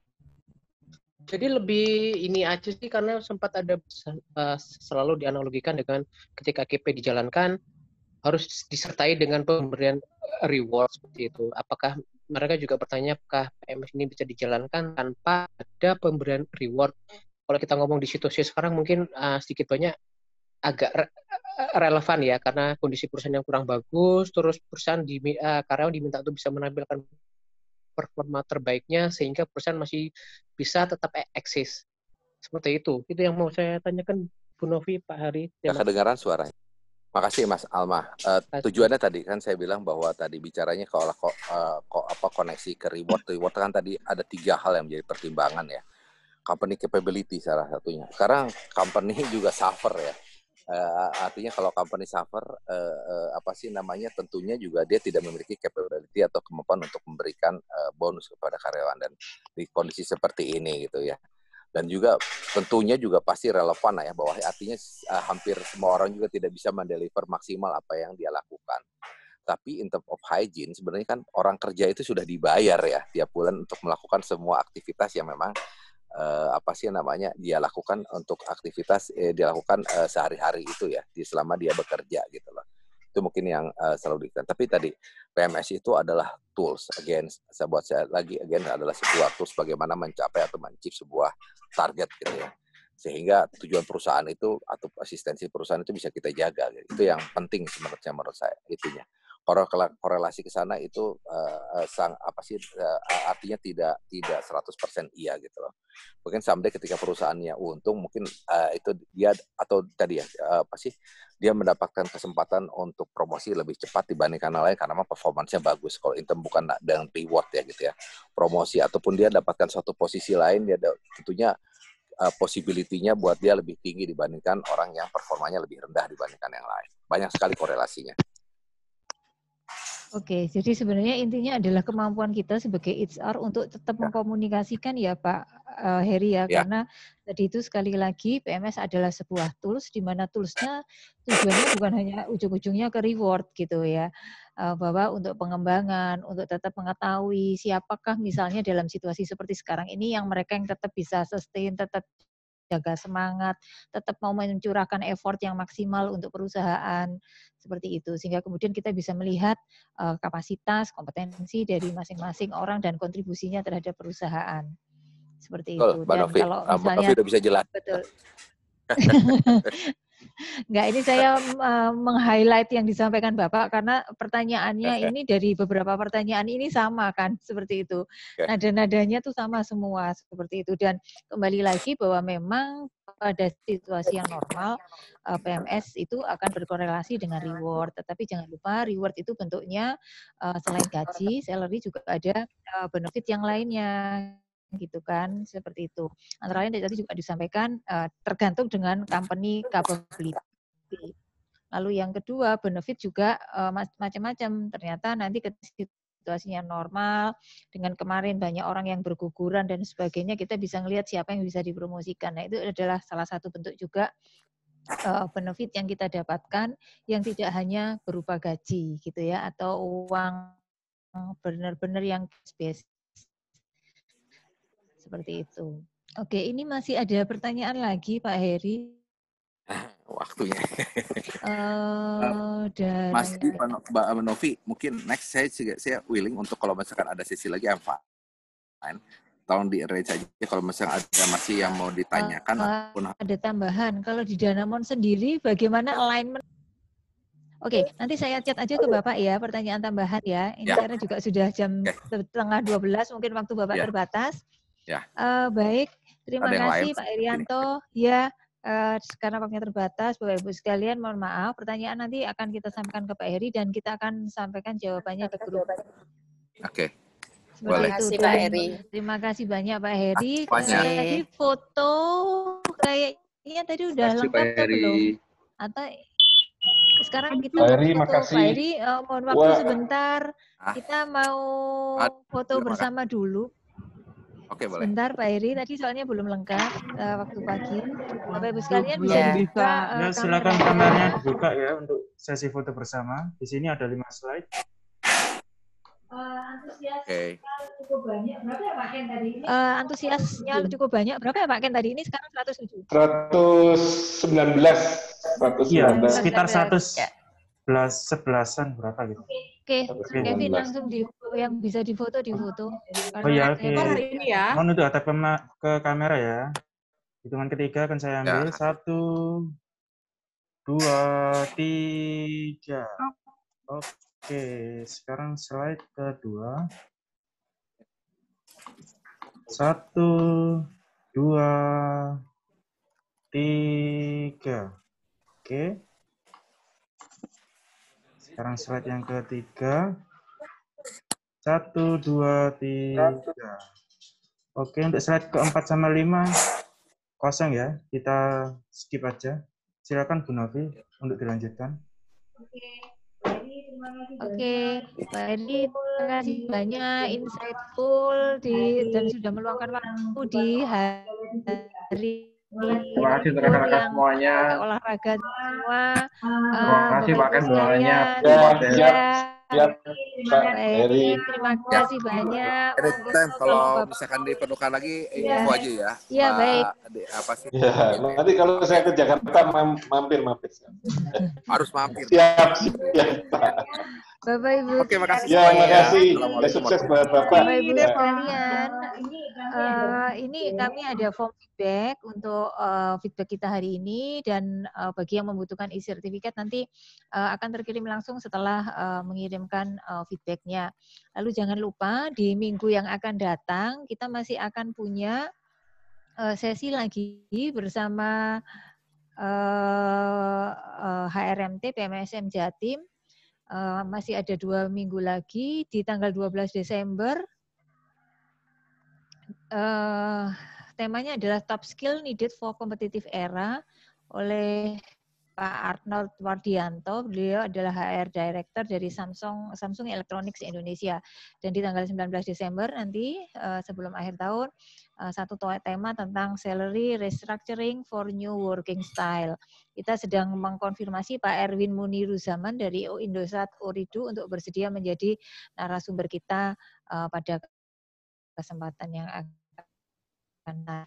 Jadi lebih ini aja sih, karena sempat ada selalu dianalogikan dengan ketika KP dijalankan harus disertai dengan pemberian reward seperti itu. Apakah mereka juga bertanya apakah PMS ini bisa dijalankan tanpa ada pemberian reward? Kalau kita ngomong di situasi sekarang mungkin sedikit banyak agak relevan ya, karena kondisi perusahaan yang kurang bagus, terus perusahaan karyawan diminta untuk bisa menampilkan performa terbaiknya sehingga perusahaan masih bisa tetap eksis. Seperti itu. Itu yang mau saya tanyakan Bu Novi, Pak Hari. Ya, kedengaran suaranya. Makasih Mas Alma. Tujuannya tadi kan saya bilang bahwa tadi bicaranya kalau koneksi ke reward kan tadi ada 3 hal yang menjadi pertimbangan ya. Company capability salah satunya. Sekarang company juga suffer ya. Artinya kalau company suffer, tentunya juga dia tidak memiliki capability atau kemampuan untuk memberikan bonus kepada karyawan, dan di kondisi seperti ini gitu ya. Dan juga tentunya juga pasti relevan lah ya, bahwa artinya hampir semua orang juga tidak bisa mendeliver maksimal apa yang dia lakukan. Tapi in terms of hygiene, sebenarnya kan orang kerja itu sudah dibayar ya tiap bulan untuk melakukan semua aktivitas yang memang dia lakukan untuk aktivitas dilakukan sehari-hari itu ya, selama dia bekerja gitu loh. Itu mungkin yang selalu dikatakan. Tapi tadi PMS itu adalah tools, adalah sebuah tools bagaimana mencapai atau mencip sebuah target gitu ya, sehingga tujuan perusahaan itu atau asistensi perusahaan itu bisa kita jaga gitu. Itu yang penting sebenarnya menurut saya itunya. Korelasi ke sana itu artinya tidak 100% iya gitu loh. Mungkin someday ketika perusahaannya untung, mungkin itu dia atau tadi ya dia mendapatkan kesempatan untuk promosi lebih cepat dibandingkan yang lain karena performance-nya bagus. Kalau intern bukan dengan reward ya gitu ya, promosi ataupun dia dapatkan suatu posisi lain, dia tentunya possibility-nya buat dia lebih tinggi dibandingkan orang yang performanya lebih rendah dibandingkan yang lain. Banyak sekali korelasinya. Oke, jadi sebenarnya intinya adalah kemampuan kita sebagai HR untuk tetap mengkomunikasikan ya Pak Heri ya, karena tadi itu sekali lagi PMS adalah sebuah tools di mana toolsnya tujuannya bukan hanya ujung-ujungnya ke reward gitu ya, bahwa untuk pengembangan, untuk tetap mengetahui siapakah misalnya dalam situasi seperti sekarang ini yang mereka yang tetap bisa sustain, tetap jaga semangat, tetap mau mencurahkan effort yang maksimal untuk perusahaan, seperti itu. Sehingga kemudian kita bisa melihat kapasitas, kompetensi dari masing-masing orang dan kontribusinya terhadap perusahaan. Seperti itu. Dan kalau misalnya udah bisa jelas. Betul. Enggak, ini saya meng-highlight yang disampaikan Bapak karena pertanyaannya ini dari beberapa pertanyaan ini sama kan, seperti itu. Nada-nadanya tuh sama semua, seperti itu. Dan kembali lagi bahwa memang pada situasi yang normal, PMS itu akan berkorelasi dengan reward. Tetapi jangan lupa reward itu bentuknya selain gaji, salary juga ada benefit yang lainnya. Gitu kan, seperti itu. Antara lain tadi juga disampaikan tergantung dengan company capability. Lalu yang kedua, benefit juga macam-macam. Ternyata nanti ketika situasinya normal, dengan kemarin banyak orang yang berguguran dan sebagainya, kita bisa melihat siapa yang bisa dipromosikan. Nah, itu adalah salah satu bentuk juga benefit yang kita dapatkan yang tidak hanya berupa gaji gitu ya, atau uang benar-benar yang spesial. Seperti itu. Oke, ini masih ada pertanyaan lagi Pak Heri. Waktunya. Dan Mas Mbak Novi, mungkin next saya willing untuk kalau misalkan ada sesi lagi, I'm fine. Tolong di-arrange saja kalau misalkan ada masih yang mau ditanyakan. Ada tambahan, kalau di Danamon sendiri bagaimana alignment? Oke, nanti saya chat aja ke Bapak ya, pertanyaan tambahan ya. Ini karena juga sudah jam setengah 12, mungkin waktu Bapak terbatas. Ya. Baik, terima kasih Pak Irianto. Ya, karena waktunya terbatas, Bapak Ibu sekalian, mohon maaf. Pertanyaan nanti akan kita sampaikan ke Pak Heri dan kita akan sampaikan jawabannya ke grup. Oke. Terima kasih Pak Heri. Terima kasih banyak Pak Heri. Tadi foto kayaknya tadi udah lengkap atau belum? Atau Sekarang kita Pak mau Heri, foto. makasih. Pak Heri, mohon waktu Wah. sebentar. Ah. Kita mau foto Terima bersama dulu. Oke, boleh. Sebentar Pak Heri, tadi soalnya belum lengkap waktu pagi. Bapak Ibu sekalian Belum bisa bisa. dibuka Ya, silakan kameranya. kameranya dibuka ya untuk sesi foto bersama. Di sini ada 5 slide. Oke. Cukup banyak. Berapa ya Pak Ken tadi ini? Antusiasnya cukup banyak. Berapa ya Pak Ken tadi ini? Sekarang 107. 119. Iya, 119. sekitar 119. 11-11an berapa gitu. Oke, 119. Kevin langsung yang bisa difoto difoto. Oh iya, oke. Apa hari ini ya? Mohon untuk hadap ke kamera ya. Hitungan ketiga akan saya ambil. Ya. 1, 2, 3. Oke, sekarang slide kedua. 1, 2, 3. Oke. Sekarang slide yang ketiga. 1, 2, 3. Oke, untuk slide keempat sama 5 kosong ya. Kita skip aja. Silakan Bu Novi untuk dilanjutkan. Oke, Pak Edi, terima kasih banyak, insightful dan sudah meluangkan waktu di hari Terima kasih rekan-rekan semuanya. olahraga semua. Terima kasih Pak Ken doanya. Siap, Pak Pak Heri. Edi, terima kasih banyak. Anytime kalau misalkan diperlukan lagi, info aja ya. Iya, baik. Apa sih? Ya, nanti kalau saya ke Jakarta mampir. Harus mampir. Siap, Pak. Bapak Ibu. Oke, makasih. Ya, makasih. Assalamualaikum. Sukses buat Bapak. Bapak Ibu sekalian, ini kami ada form feedback untuk feedback kita hari ini, dan bagi yang membutuhkan e-sertifikat nanti akan terkirim langsung setelah mengirimkan feedbacknya. Lalu jangan lupa di minggu yang akan datang kita masih akan punya sesi lagi bersama HRMT PMSM Jatim. Masih ada 2 minggu lagi di tanggal 12 Desember. Temanya adalah Top Skill Needed for Competitive Era oleh Pak Arnold Wardianto. Beliau adalah HR Director dari Samsung Electronics Indonesia. Dan di tanggal 19 Desember nanti sebelum akhir tahun, satu tema tentang salary restructuring for new working style. Kita sedang mengkonfirmasi Pak Erwin Muniruzaman dari Indosat Ooredoo untuk bersedia menjadi narasumber kita pada kesempatan yang akan datang.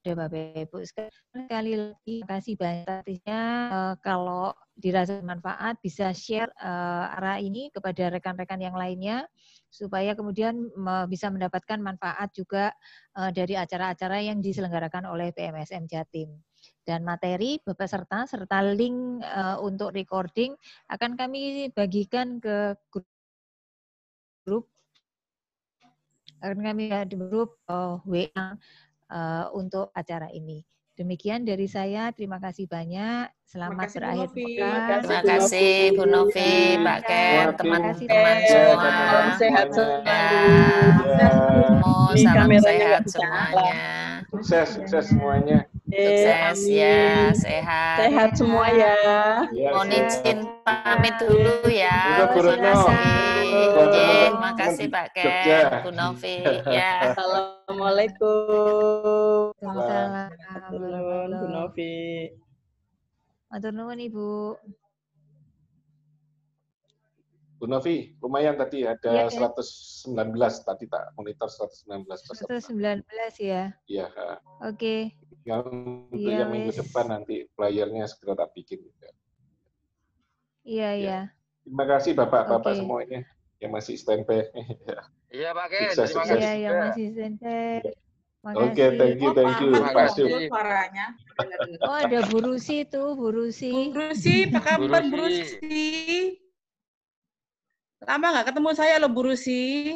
Bapak Ibu sekali lagi terima kasih banyak. Kalau dirasa manfaat bisa share arah ini kepada rekan-rekan yang lainnya supaya kemudian bisa mendapatkan manfaat juga dari acara-acara yang diselenggarakan oleh PMSM Jatim. Dan materi peserta serta link untuk recording akan kami bagikan ke grup WA untuk acara ini. Demikian dari saya, terima kasih banyak. Selamat berakhir pekan. Terima kasih Bu Novi, Pak Ken, teman-teman semua. Salam sehat selalu. Salam sehat semuanya. Sukses semuanya. Sukses ya, sehat. Sehat semua ya. Mohon izin pamit dulu ya. Terima kasih. Terima kasih Pak Ken, Bu Novi. Ya. Assalamualaikum. Assalamualaikum. Bu Novi. Matur nuwun Ibu. Bu Novi, lumayan tadi ada 119 tadi tak monitor 119 peserta. 119 ya. Iya. Oke. Untuk yang minggu depan nanti flyernya segera tak bikin. Iya. Terima kasih Bapak-bapak semuanya yang masih standby. Iya Pak Ken, terima kasih. Iya, yang masih standby. Oke, thank you. Pak Syuk. Suaranya. Oh, ada Bu Rusi tuh, Bu Rusi. Bu Rusi, apa kabar Bu Rusi? Lama nggak ketemu saya loh Bu Rusi.